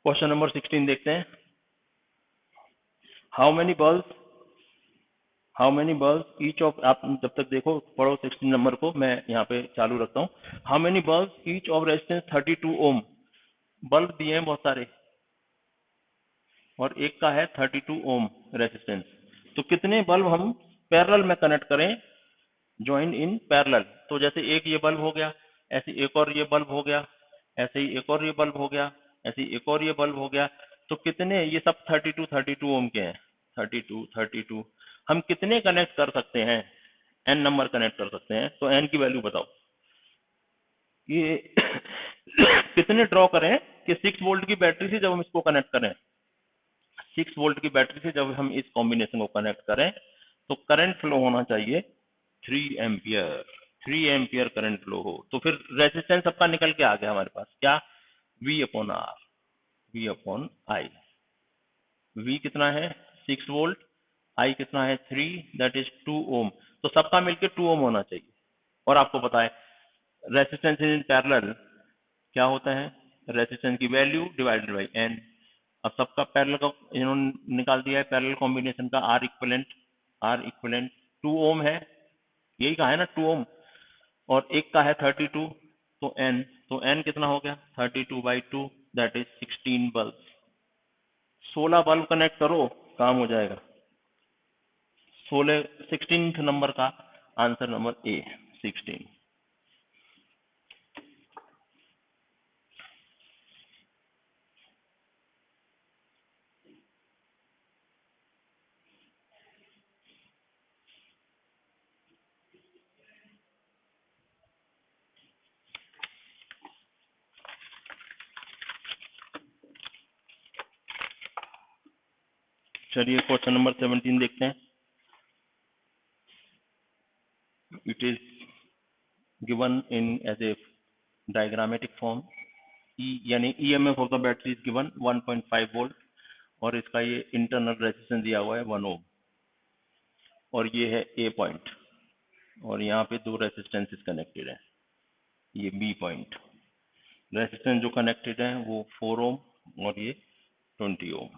A: क्वेश्चन नंबर 16 देखते हैं। How many bulb each of, आप जब तक देखो पढ़ो 16 नंबर को, मैं यहाँ पे चालू रखता हूँ। How many bulb each of resistance 32 ohm. Bulb दिए हैं बहुत सारे और एक का है 32 ओम रेजिस्टेंस। तो कितने बल्ब हम पैरेलल में कनेक्ट करें, ज्वाइन इन पैरेलल। तो जैसे एक ये बल्ब हो गया, ऐसे एक और ये बल्ब हो गया, ऐसे ही एक और ये बल्ब हो गया, ऐसे ही एक और ये बल्ब हो गया। तो कितने, ये सब 32 ओम के हैं। 32 हम कितने कनेक्ट कर सकते हैं, एन नंबर कनेक्ट कर सकते हैं। तो एन की वैल्यू बताओ, ये कितने ड्रॉ करें कि 6 वोल्ट की बैटरी से जब हम इसको कनेक्ट करें, 6 वोल्ट की बैटरी से जब हम इस कॉम्बिनेशन को कनेक्ट करें तो करंट फ्लो होना चाहिए 3 एम्पियर। 3 एम्पियर करंट फ्लो हो तो फिर रेजिस्टेंस सबका निकल के आ गया हमारे पास, क्या, V upon R, V upon I. V कितना है 6 वोल्ट, I कितना है 3 दैट इज 2 ओम। तो सबका मिलके 2 ओम होना चाहिए। और आपको पता है रेजिस्टेंस इन पैरेलल क्या होता है, रेजिस्टेंस की वैल्यू डिवाइडेड बाई एन। अब सबका पैरेलल का इन्होंने निकाल दिया है, पैरेलल कॉम्बिनेशन का आर इक्विवेलेंट 2 ओम है, यही कहा है ना 2 ओम, और एक का है 32, तो एन कितना हो गया 32/2 that is 16 bulb. 16 bulb connect करो काम हो जाएगा। 16 नंबर का आंसर नंबर ए 16। चलिए क्वेश्चन नंबर 17 देखते हैं। It is given in as a diagrammatic form. E यानी EMF of the battery is given 1.5 volt और इसका ये इंटरनल रेजिस्टेंस दिया हुआ है 1 ओम, और ये है ए पॉइंट, और यहाँ पे दो रेजिस्टेंसेस कनेक्टेड है, ये बी पॉइंट। रेजिस्टेंस जो कनेक्टेड है वो 4 ओम और ये 20 ओम।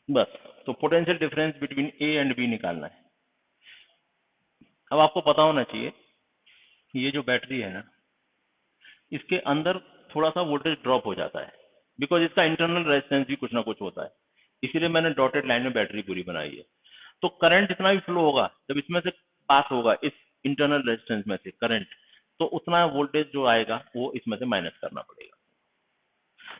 A: बस, तो potential difference between A and B निकालना है। अब आपको पता होना चाहिए कि ये जो बैटरी है ना, इसके अंदर थोड़ा सा वोल्टेज ड्रॉप हो जाता है, बिकॉज इसका इंटरनल रेजिस्टेंस भी कुछ ना कुछ होता है, इसीलिए मैंने डॉटेड लाइन में बैटरी पूरी बनाई है। तो करंट जितना भी फ्लो होगा, जब इसमें से पास होगा इस इंटरनल रेजिस्टेंस में से करंट, तो उतना वोल्टेज जो आएगा वो इसमें से माइनस करना पड़ेगा।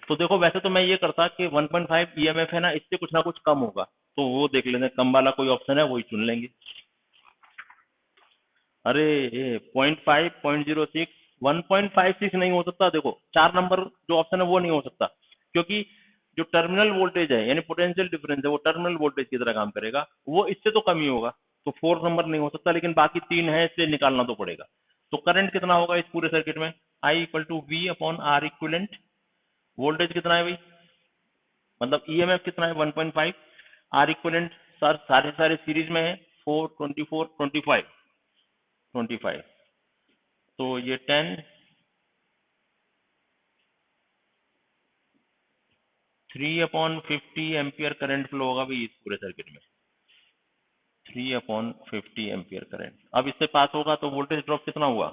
A: तो देखो, वैसे तो मैं ये करता कि 1.5 ईएमएफ है ना, इससे कुछ ना कुछ कम होगा, तो वो देख लेते हैं, कम वाला कोई ऑप्शन है वही चुन लेंगे। अरे ये 0.5, 0.06, 1.56 नहीं हो सकता। देखो 4 नंबर जो ऑप्शन है वो नहीं हो सकता, क्योंकि जो टर्मिनल वोल्टेज है यानी पोटेंशियल डिफरेंस है वो टर्मिनल वोल्टेज की तरह काम करेगा, वो इससे तो कम ही होगा, तो 4 नंबर नहीं हो सकता, लेकिन बाकी 3 है, इससे निकालना तो पड़ेगा। तो करंट कितना होगा इस पूरे सर्किट में, I equal to V upon R equivalent. Voltage कितना है भाई, मतलब ईएमएफ कितना है 1.5, आर इक्विलेंट सर सारे सारे सीरीज में है, 4, 24, 25, तो ये 10, 3/50 एम्पियर करंट फ्लो होगा भाई इस पूरे सर्किट में, 3/50 एम्पियर करंट। अब इससे पास होगा तो वोल्टेज ड्रॉप कितना हुआ,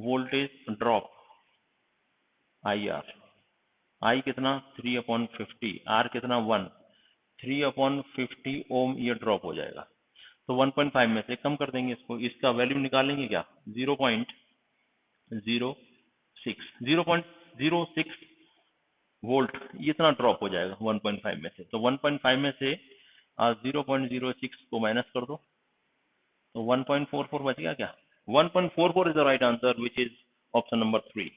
A: वोल्टेज ड्रॉप आई आर, आई कितना 3/50, आर कितना 1, 3/50 ओम ये ड्रॉप हो जाएगा। तो 1.5 में से कम कर देंगे इसको, इसका वैल्यू निकालेंगे क्या, 0.06 वोल्ट, ये इतना ड्रॉप हो जाएगा 1.5 में से। तो 1.5 में से 0.06 को माइनस कर दो, तो 1.44 बच गया क्या, 1.44 is the right answer, which is option number 3।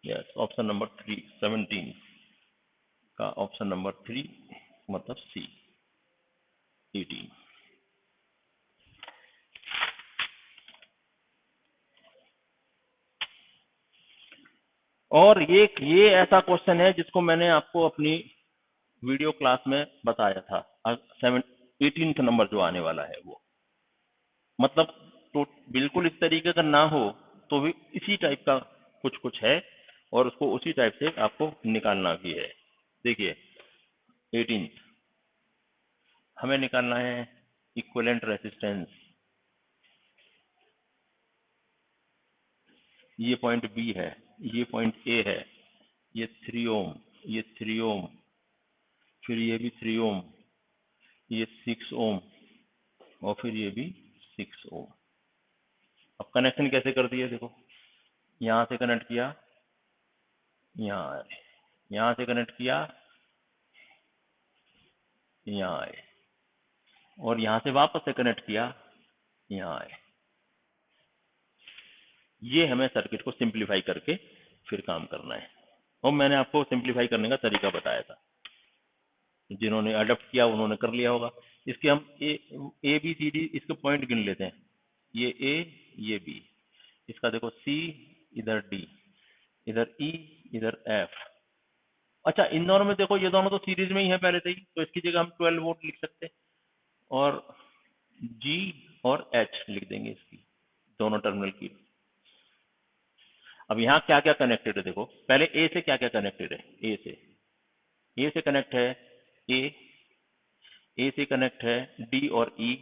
A: Yes, option number 3, 17 का ऑप्शन नंबर 3 मतलब सी, 18। और ये ऐसा क्वेश्चन है जिसको मैंने आपको अपनी वीडियो क्लास में बताया था, 18th नंबर जो आने वाला है वो, मतलब तो बिल्कुल इस तरीके का ना हो तो भी इसी टाइप का कुछ कुछ है, और उसको उसी टाइप से आपको निकालना भी है। देखिए 18th हमें निकालना है इक्विवेलेंट रेजिस्टेंस, ये पॉइंट बी है, ये पॉइंट ए है, ये 3 ओम, ये 3 ओम, फिर ये भी 3 ओम, ये 6 ओम, और फिर ये भी 6 ओम। अब कनेक्शन कैसे कर दिए, देखो यहां से कनेक्ट किया, यहाँ आए, यहाँ से कनेक्ट किया, यहाँ आए, और यहाँ से वापस से कनेक्ट किया, यहाँ आए। ये हमें सर्किट को सिंप्लीफाई करके फिर काम करना है, और मैंने आपको सिंप्लीफाई करने का तरीका बताया था, जिन्होंने अडॉप्ट किया उन्होंने कर लिया होगा। इसके हम ए बी सी डी इसके पॉइंट गिन लेते हैं, ये ए, ये बी, इसका देखो सी, इधर डी, इधर ई, इधर एफ। अच्छा, इन दोनों में देखो ये दोनों तो सीरीज में ही है पहले से ही, तो इसकी जगह हम 12 वोल्ट लिख सकते हैं, और जी और एच लिख देंगे इसकी दोनों टर्मिनल की। अब यहाँ क्या क्या कनेक्टेड है, देखो पहले ए से क्या क्या कनेक्टेड है, ए से कनेक्ट है ए से कनेक्ट है डी और ई,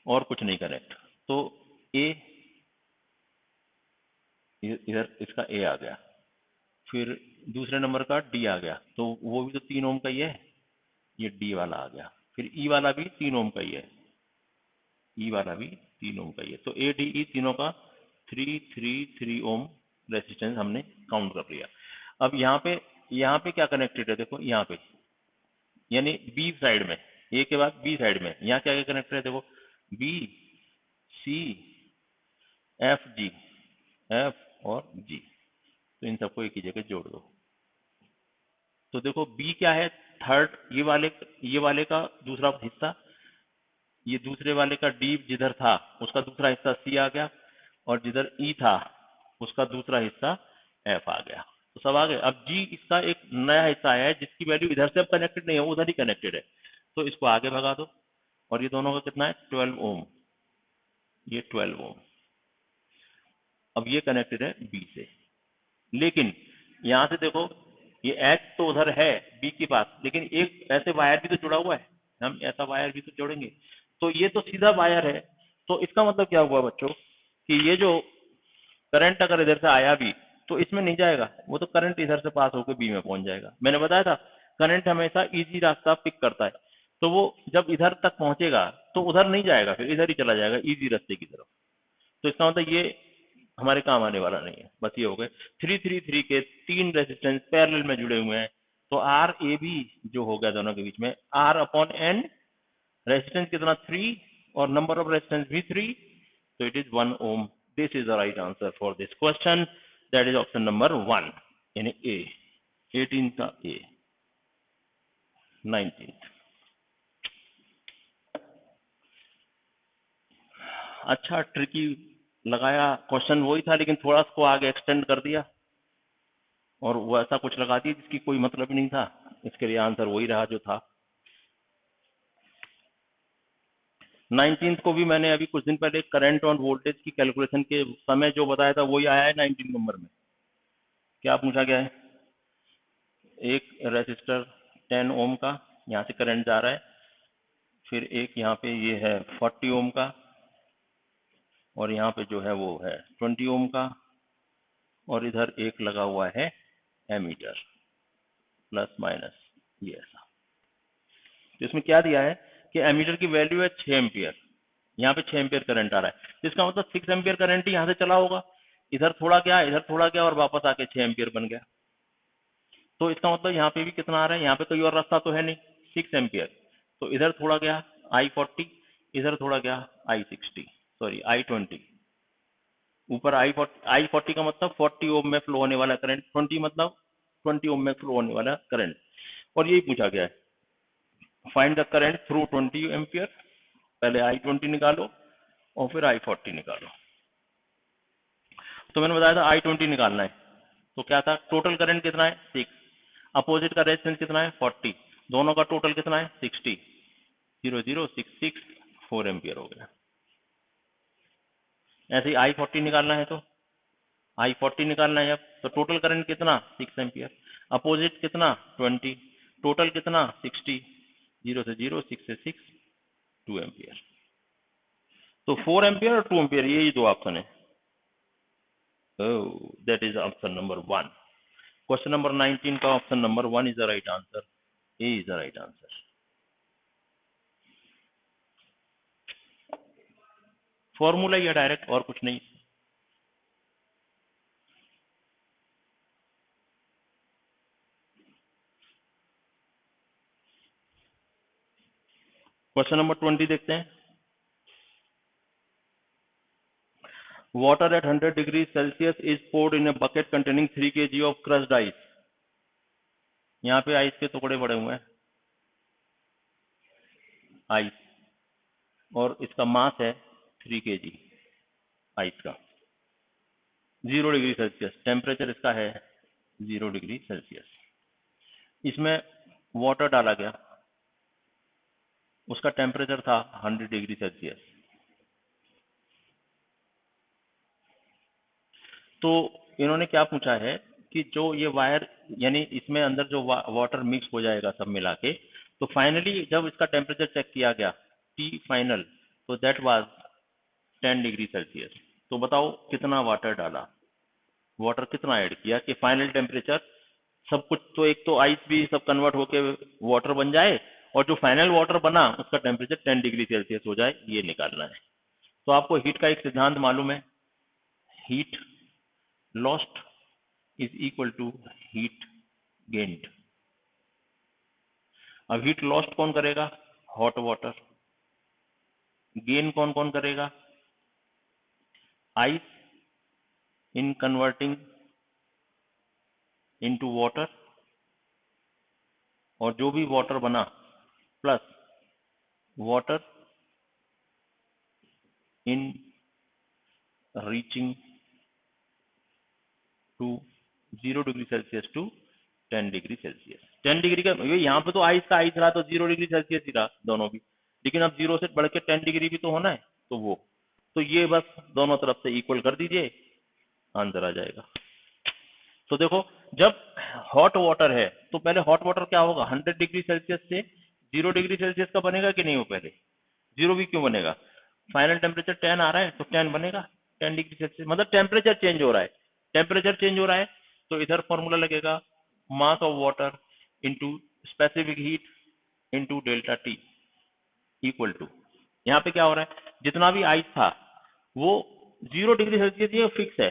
A: और कुछ नहीं कनेक्ट, तो ए इधर इसका ए आ गया, फिर दूसरे नंबर का डी आ गया, तो वो भी तो 3 ओम का ही है, ये डी वाला आ गया, फिर ई वाला भी 3 ओम का ही है, ई वाला भी 3 ओम का ही है, तो ए डी ई तीनों का 3 ओम रेजिस्टेंस हमने काउंट कर लिया। अब यहाँ पे क्या कनेक्टेड है, देखो यहाँ पे, यानी बी साइड में, ए के बाद बी साइड में यहाँ क्या क्या कनेक्टेड है, देखो बी, सी, एफ, जी, एफ और जी, तो इन सबको एक ही जगह जोड़ दो। तो देखो बी क्या है, थर्ड, ये वाले का दूसरा हिस्सा, ये दूसरे वाले का डी जिधर था उसका दूसरा हिस्सा सी आ गया, और जिधर ई था उसका दूसरा हिस्सा एफ आ गया। तो सब आ गए। अब जी इसका एक नया हिस्सा आया है जिसकी वैल्यू इधर से अब कनेक्टेड नहीं है, उधर ही कनेक्टेड है, तो इसको आगे भगा दो। और ये दोनों का कितना है 12 ओम, ये 12 ओम। अब ये कनेक्टेड है बी से, लेकिन यहां से देखो ये एच तो उधर है बी के पास, लेकिन एक ऐसे वायर भी तो जुड़ा हुआ है, हम ऐसा वायर भी तो जोड़ेंगे, तो ये तो सीधा वायर है। तो इसका मतलब क्या हुआ बच्चों कि ये जो करंट अगर इधर से आया भी तो इसमें नहीं जाएगा, वो तो करंट इधर से पास होकर बी में पहुंच जाएगा। मैंने बताया था करंट हमेशा इजी रास्ता पिक करता है, तो वो जब इधर तक पहुंचेगा तो उधर नहीं जाएगा, फिर इधर ही चला जाएगा इजी रास्ते की तरफ। तो इसका मतलब ये हमारे काम आने वाला नहीं है। बस ये हो गए 333 के 3 रेजिस्टेंस पैरेलल में जुड़े हुए हैं, तो आर ए बी जो हो गया दोनों के बीच में आर अपॉन एन, रेजिस्टेंस कितना 3 और नंबर ऑफ रेजिस्टेंस भी 3, so it is 1 ohm. This is the right answer for this question. That is option number 1 in A. 18th का A, 19th। अच्छा ट्रिकी लगाया क्वेश्चन वही था, लेकिन थोड़ा उसको आगे एक्सटेंड कर दिया और वो ऐसा कुछ लगा दिया जिसकी कोई मतलब ही नहीं था, इसके लिए आंसर वही रहा जो था। 19th को भी मैंने अभी कुछ दिन पहले करंट और वोल्टेज की कैलकुलेशन के समय जो बताया था वही आया है 19 नंबर में। क्या पूछा गया है, एक रेजिस्टर 10 ओम का यहाँ से करंट जा रहा है, फिर एक यहाँ पे ये है 40 ओम का, और यहाँ पे जो है वो है 20 ओम का, और इधर एक लगा हुआ है एमीटर प्लस माइनस ये ऐसा। तो इसमें क्या दिया है कि एमीटर की वैल्यू है 6 एम्पियर, यहाँ पे 6 एम्पियर करंट आ रहा है, तो इसका मतलब 6 एम्पियर करंट ही यहाँ से चला होगा, इधर थोड़ा गया इधर थोड़ा गया और वापस आके 6 एम्पियर बन गया। तो इसका मतलब यहाँ पे भी कितना आ रहा है, यहाँ पे कोई और रास्ता तो है नहीं 6 एम्पियर, तो इधर थोड़ा गया I40, इधर थोड़ा गया I60, सॉरी I20, ऊपर I40 का मतलब 40 ओम में फ्लो होने वाला करंट, 20 मतलब 20 ओम में फ्लो होने वाला करंट, और यही पूछा गया है find the current through 20 ampere. पहले I20 निकालो और फिर I40 निकालो। तो मैंने बताया था I20 निकालना है, तो क्या था टोटल करंट कितना है 6, अपोजिट का रेजिस्टेंस कितना है 40, दोनों का टोटल कितना है 60, 0066 4 एम्पियर हो गया। ऐसे ही I40 निकालना है, तो I40 निकालना है अब, तो टोटल करंट कितना 6 एम्पियर, अपोजिट कितना 20, टोटल कितना 60, 0 से 0 6 से 6 2 एम्पियर। तो 4 एम्पियर और 2 एम्पियर यही दो ऑप्शन है। Oh, that is option number 1. Question number 19 का option number 1 is the right answer. A is the right answer. Formula या डायरेक्ट और कुछ नहीं। क्वेश्चन नंबर 20 देखते हैं। Water at 100 degrees Celsius is poured in a bucket containing 3 kg of crushed ice. यहाँ पे ice के टुकड़े पड़े हुए हैं, आइस, और इसका मास है 3 kg आइस का, 0 डिग्री सेल्सियस, टेम्परेचर इसका है 0 डिग्री सेल्सियस। इसमें वाटर डाला गया, उसका टेम्परेचर था 100 डिग्री सेल्सियस। तो इन्होंने क्या पूछा है कि जो ये वायर यानी इसमें अंदर जो वाटर मिक्स हो जाएगा सब मिला के, तो फाइनली जब इसका टेम्परेचर चेक किया गया टी फाइनल, तो दैट वाज 10 डिग्री सेल्सियस। तो बताओ कितना वाटर डाला, वाटर कितना ऐड किया कि फाइनल टेम्परेचर सब कुछ, तो एक तो आइस भी सब कन्वर्ट होके वाटर बन जाए और जो फाइनल वाटर बना उसका टेम्परेचर 10 डिग्री सेल्सियस हो जाए, ये निकालना है। तो आपको हीट का एक सिद्धांत मालूम है, heat lost is equal to heat gained. अब हीट लॉस्ट कौन करेगा, हॉट वाटर, गेन कौन कौन करेगा, ice in converting into water, और जो भी वाटर बना plus water in reaching to 0 degree Celsius to 10 degree Celsius. 10 degree का यहाँ पे तो आइस का आइस रहा तो 0 डिग्री सेल्सियस ही रहा दोनों भी, लेकिन अब 0 से बढ़ के 10 डिग्री भी तो होना है, तो वो तो ये बस दोनों तरफ से इक्वल कर दीजिए, आंसर आ जाएगा। तो देखो जब हॉट वाटर है तो पहले हॉट वाटर क्या होगा, 100 डिग्री सेल्सियस से 0 डिग्री सेल्सियस का बनेगा कि नहीं, वो पहले 0 भी क्यों बनेगा, फाइनल टेम्परेचर 10 आ रहा है तो 10 बनेगा, 10 डिग्री सेल्सियस मतलब टेम्परेचर चेंज हो रहा है, टेम्परेचर चेंज हो रहा है तो इधर फॉर्मूला लगेगा mass of water into specific heat into delta t equal to, यहाँ पे क्या हो रहा है, जितना भी आइस था वो 0 डिग्री सेल्सियस ये फिक्स है,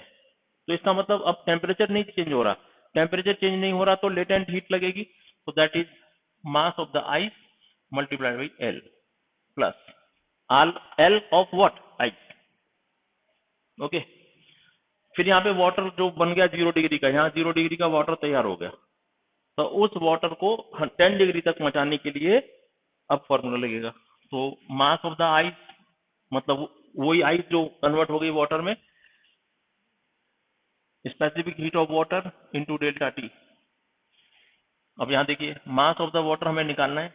A: तो इसका मतलब अब टेम्परेचर नहीं चेंज हो रहा, टेम्परेचर चेंज नहीं हो रहा तो लेटेंट हीट लगेगी, तो that is mass of the ice multiplied by L plus all L of what ice. Okay, फिर यहाँ पे वाटर जो बन गया 0 डिग्री का, यहाँ 0 डिग्री का वाटर तैयार हो गया, तो उस वाटर को 10 डिग्री तक पहुंचाने के लिए अब फॉर्मूला लगेगा, तो मास ऑफ द आइस मतलब वही आइस जो कन्वर्ट हो गई वाटर में, specific heat of water into delta T. अब यहां देखिए मास ऑफ द वाटर हमें निकालना है,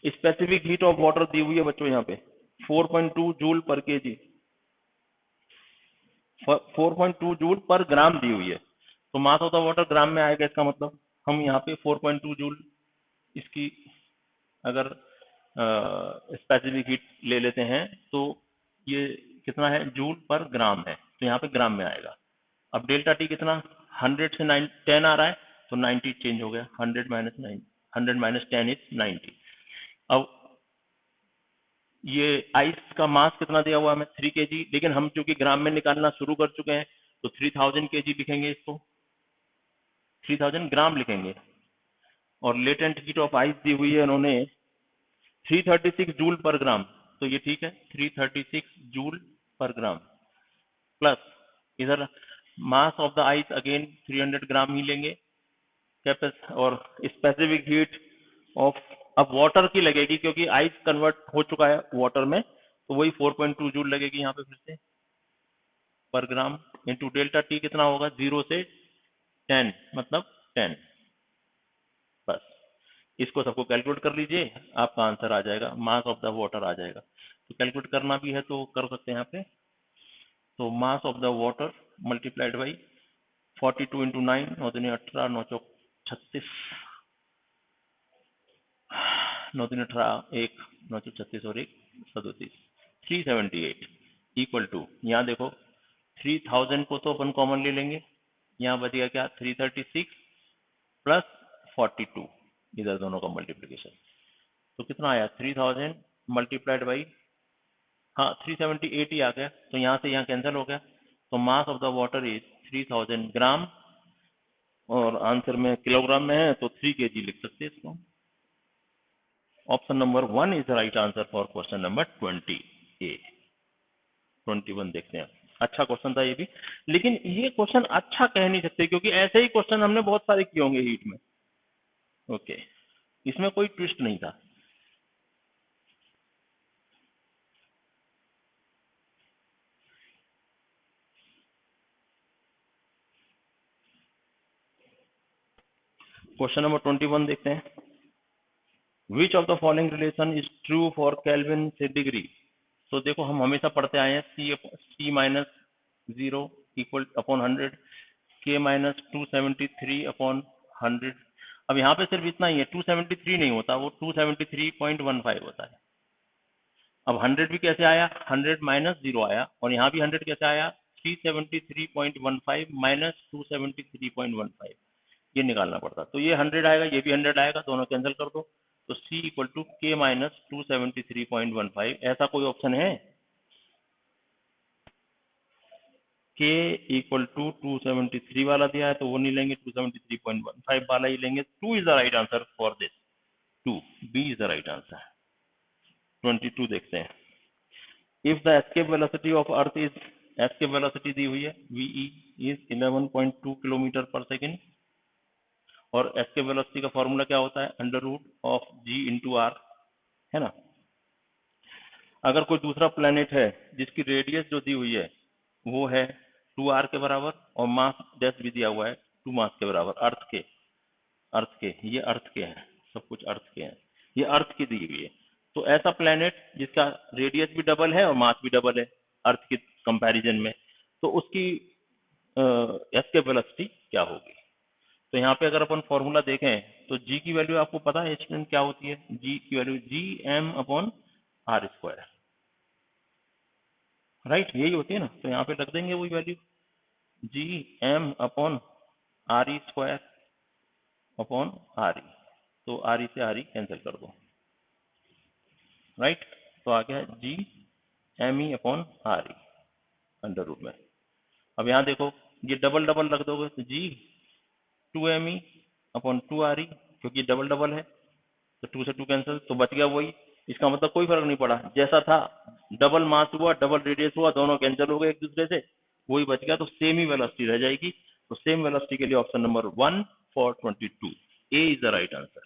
A: स्पेसिफिक हीट ऑफ वाटर दी हुई है बच्चों यहाँ पे 4.2 जूल पर केजी, 4.2 जूल पर ग्राम दी हुई है, तो मास ऑफ द वाटर ग्राम में आएगा, इसका मतलब हम यहाँ पे 4.2 जूल इसकी अगर स्पेसिफिक हीट ले लेते हैं तो ये कितना है, जूल पर ग्राम है, तो यहाँ पे ग्राम में आएगा। अब डेल्टा टी कितना, 100 से 10 आ रहा है तो 90 चेंज हो गया, 100 माइनस 9, 100 माइनस 10 इज 90। अब ये आइस का मास कितना दिया हुआ है हमें 3 kg, लेकिन हम चूंकि ग्राम में निकालना शुरू कर चुके हैं तो 3000 kg लिखेंगे, इसको 3000 ग्राम लिखेंगे, और लेटेंट हीट ऑफ आइस दी हुई है उन्होंने 336 जूल पर ग्राम, तो ये ठीक है 336 जूल पर ग्राम प्लस इधर mass of the ice again 300 ग्राम ही लेंगे कैपेस, और स्पेसिफिक हीट ऑफ अब वाटर की लगेगी क्योंकि आइस कन्वर्ट हो चुका है वाटर में, तो वही 4.2 जूल लगेगी यहाँ पे फिर से पर ग्राम इंटू डेल्टा टी कितना होगा 0 से 10 मतलब 10, बस इसको सबको कैलकुलेट कर लीजिए, आपका आंसर आ जाएगा, मास ऑफ द वाटर आ जाएगा। तो कैलकुलेट करना भी है तो कर सकते हैं यहाँ पे, तो mass of the water multiplied by 42 into 9, 9 दूनी 18, 9 चौक 36, 9 दूनी 18, 1 9 चौक 36 और 1 37, 378 इक्वल टू, यहाँ देखो 3000 को तो अपन कॉमन ले लेंगे, यहाँ बचेगा क्या 336 प्लस 42, इधर दोनों का मल्टीप्लीकेशन, तो कितना आया 3000 मल्टीप्लाइड बाई, हाँ 378 ही आ गया, तो यहाँ से यहाँ कैंसिल हो गया, तो mass of the water is 3000 ग्राम, और आंसर में किलोग्राम में है तो 3 kg लिख सकते हैं इसको। Option number 1 is the right answer for question number 20A। 21 देखते हैं, अच्छा क्वेश्चन था ये भी, लेकिन ये क्वेश्चन अच्छा कह नहीं सकते क्योंकि ऐसे ही क्वेश्चन हमने बहुत सारे किए होंगे हीट में। ओके, इसमें कोई ट्विस्ट नहीं था। क्वेश्चन नंबर 21 देखते हैं, which of the following relation is true for kelvin से डिग्री। तो देखो हम हमेशा पढ़ते आए हैं C minus 0 equal upon 100, K minus 273 upon 100। अब यहाँ पे सिर्फ इतना ही है, 273 नहीं होता, वो 273.15 होता है। अब 100 भी कैसे आया, 100 माइनस 0 आया, और यहाँ भी 100 कैसे आया, 373.15 माइनस 273.15, ये निकालना पड़ता। तो ये 100 आएगा, ये भी 100 आएगा, दोनों कैंसिल कर दो, तो C इक्वल टू के माइनस 273.15, ऐसा कोई ऑप्शन है, K इक्वल टू 273 वाला दिया है तो वो नहीं लेंगे, 273.15 वाला ही लेंगे। 2 is the right answer for this, 2 B is the right answer. 22 देखते हैं, if the escape velocity of earth is, escape velocity दी हुई है VE इज 11.2 किलोमीटर पर सेकेंड, और एस्केप वेलोसिटी का फॉर्मूला क्या होता है, under root of G into R, है ना। अगर कोई दूसरा प्लेनेट है जिसकी रेडियस जो दी हुई है वो है 2r के बराबर, और मास डैश भी दिया हुआ है 2 मास के बराबर, ये अर्थ के हैं, सब कुछ अर्थ के हैं, ये अर्थ की दी हुई है। तो ऐसा प्लेनेट जिसका रेडियस भी डबल है और मास भी डबल है अर्थ के कंपैरिजन में, तो उसकी एस्केप वेलोसिटी क्या होगी। तो यहाँ पे अगर अपन फॉर्मूला देखें तो g की वैल्यू आपको पता है स्टूडेंट क्या होती है, g की वैल्यू Gm/r², राइट, यही होती है ना। तो यहाँ पे रख देंगे वही वैल्यू Gm/re²/re, तो re से re कैंसिल कर दो, राइट। तो आ गया Gme/re अंडर रूट में। अब यहाँ देखो ये डबल डबल रख दोगे तो G 2me/2re, क्योंकि डबल डबल है तो 2 से 2 कैंसिल, तो बच गया वही। इसका मतलब कोई फर्क नहीं पड़ा, जैसा था डबल मास हुआ डबल रेडियस हुआ, दोनों कैंसिल हो गए एक दूसरे से, वही बच गया, तो सेम ही वेलोसिटी रह जाएगी। तो सेम वेलोसिटी के लिए option number 1 for 22 A is the right answer.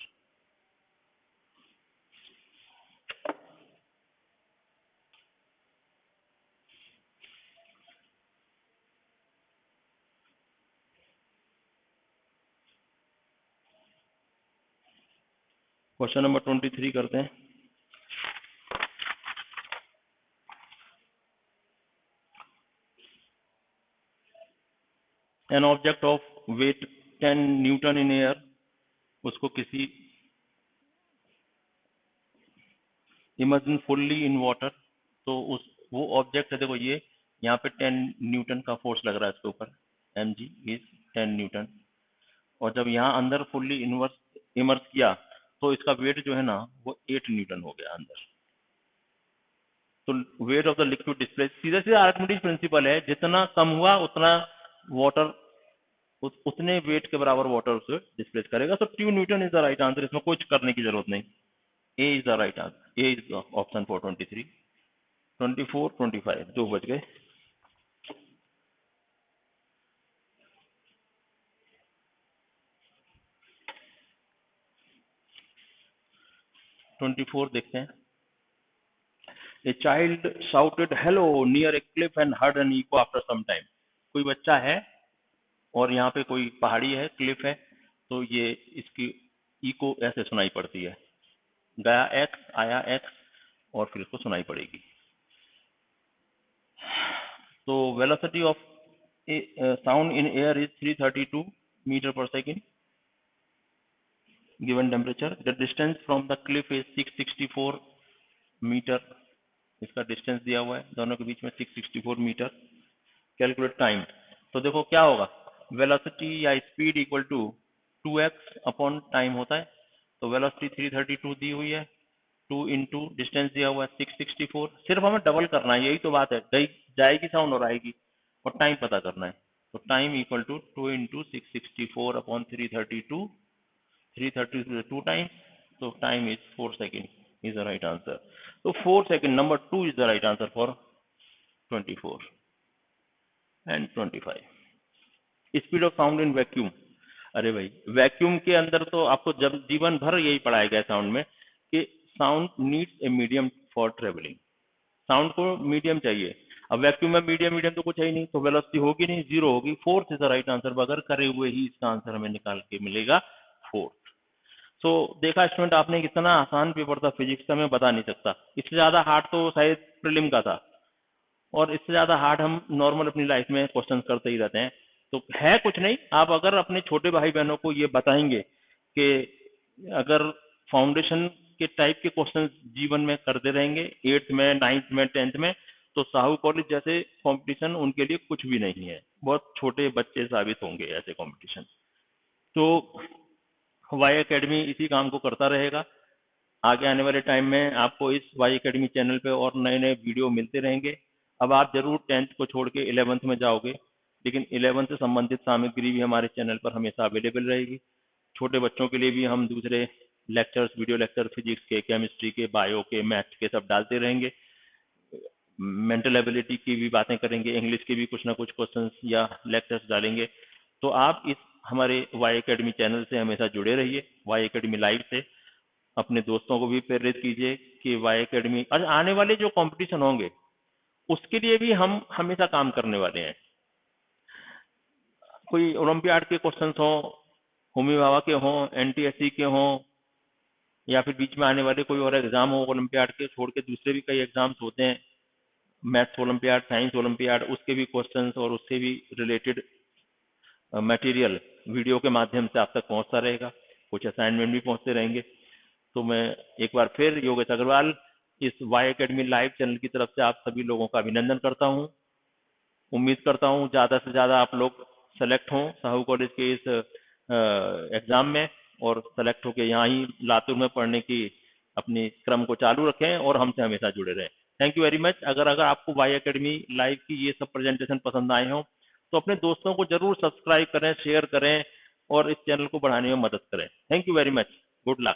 A: Question number 23 करते हैं। An object of weight 10 newton in air, उसको किसी इमर्जन फुल्ली इन वाटर, तो उस वो ऑब्जेक्ट है, देखो ये यहाँ पे 10 न्यूटन का फोर्स लग रहा है इसके ऊपर, mg इज 10 न्यूटन, और जब यहाँ अंदर फुल्ली इमर्स किया तो इसका वेट जो है ना वो 8 न्यूटन हो गया अंदर। तो weight of the liquid displace, सीधा सीधा आर्किमिडीज प्रिंसिपल है, जितना कम हुआ उतना वाटर उतने वेट के बराबर वाटर उसे डिस्प्लेस करेगा। तो 2 newton is the right answer, इसमें कुछ करने की जरूरत नहीं, A is the right answer, A is option for 23, 24, 25 दो बच गए। ट्वेंटी फोर देखते हैं। A child shouted hello near a cliff and heard an echo after some time. कोई बच्चा है और यहाँ पे कोई पहाड़ी है, क्लिफ है, तो ये इसकी इको ऐसे सुनाई पड़ती है, गया एक्स आया एक्स और फिर इसको सुनाई पड़ेगी। तो velocity of sound in air is 332 metre पर second, given temperature. The distance from the cliff is 664 metre, इसका डिस्टेंस दिया हुआ है दोनों के बीच में 664 मीटर। कैलकुलेट टाइम, तो देखो क्या होगा, वेलोसिटी या speed equal to 2x upon time होता है। तो वेलोसिटी 332 दी हुई है, 2 इंटू डिस्टेंस दिया हुआ है 664, सिर्फ हमें डबल करना है, यही तो बात है, जाएगी साउंड और आएगी, और टाइम पता करना है। तो time equal to 2 into 664 upon 332, 332 2 times, so time is 4 seconds is the right answer. So 4 second, number 2 is the right answer for 24 and 25. Speed of sound in vacuum, अरे भाई वैक्यूम के अंदर तो आपको जब जीवन भर यही पढ़ाया गया साउंड में कि sound needs a medium for travelling, sound को मीडियम चाहिए। अब वैक्यूम में मीडियम मीडियम तो कुछ है ही नहीं, तो वेलोसिटी होगी नहीं, जीरो होगी। Fourth is the right answer, बगैर करे हुए ही इसका आंसर हमें निकाल के मिलेगा फोर्थ। तो देखा स्टूडेंट, आपने कितना आसान पेपर था फिजिक्स का, मैं बता नहीं सकता। इससे ज्यादा हार्ड तो शायद प्रीलिम का था, और इससे ज्यादा हार्ड हम नॉर्मल अपनी लाइफ में क्वेश्चन करते ही रहते हैं। तो है कुछ नहीं, आप अगर अपने छोटे भाई बहनों को ये बताएंगे कि अगर फाउंडेशन के टाइप के क्वेश्चन जीवन में करते रहेंगे 8th में 9th में 10th में, तो साहू कॉलेज जैसे कंपटीशन उनके लिए कुछ भी नहीं है, बहुत छोटे बच्चे साबित होंगे ऐसे कंपटीशन। तो वाई एकेडमी इसी काम को करता रहेगा। आगे आने वाले टाइम में आपको इस वाई एकेडमी चैनल पे और नए नए वीडियो मिलते रहेंगे। अब आप जरूर 10th को छोड़ के 11th में जाओगे, लेकिन 11th से संबंधित सामग्री भी हमारे चैनल पर हमेशा अवेलेबल रहेगी। छोटे बच्चों के लिए भी हम दूसरे लेक्चर्स, वीडियो लेक्चर फिजिक्स के, केमिस्ट्री के, बायो के, मैथ्स के सब डालते रहेंगे। मेंटल एबिलिटी की भी बातें करेंगे, इंग्लिश के भी कुछ ना कुछ क्वेश्चंस या लेक्चर्स डालेंगे। तो आप इस हमारे वाई एकेडमी चैनल से हमेशा जुड़े रहिए, वाई एकेडमी लाइव से। अपने दोस्तों को भी प्रेरित कीजिए कि वाई एकेडमी और आने वाले जो कंपटीशन होंगे उसके लिए भी हम हमेशा काम करने वाले हैं। कोई ओलंपियाड के क्वेश्चंस हो, होमी भाभा के हों, एनटीएससी के हों, या फिर बीच में आने वाले कोई और एग्जाम हो ओलंपियाड के छोड़ के, दूसरे भी कई एग्जाम्स होते हैं, मैथ्स ओलंपियाड, साइंस ओलंपियाड, उसके भी क्वेश्चंस और उससे भी रिलेटेड मटेरियल वीडियो के माध्यम से आप तक पहुंचता रहेगा, कुछ असाइनमेंट भी पहुंचते रहेंगे। तो मैं एक बार फिर योगेश अग्रवाल इस वाई एकेडमी लाइव चैनल की तरफ से आप सभी लोगों का अभिनंदन करता हूं। उम्मीद करता हूं ज्यादा से ज्यादा आप लोग सेलेक्ट हों साहू कॉलेज के इस एग्जाम में, और सेलेक्ट होकर यहाँ ही लातूर में पढ़ने की अपनी क्रम को चालू रखें और हमसे हमेशा जुड़े रहें। Thank you very much. अगर आपको वाई एकेडमी लाइव की ये सब प्रेजेंटेशन पसंद आए हों तो अपने दोस्तों को जरूर सब्सक्राइब करें, शेयर करें और इस चैनल को बढ़ाने में मदद करें। Thank you very much. Good luck.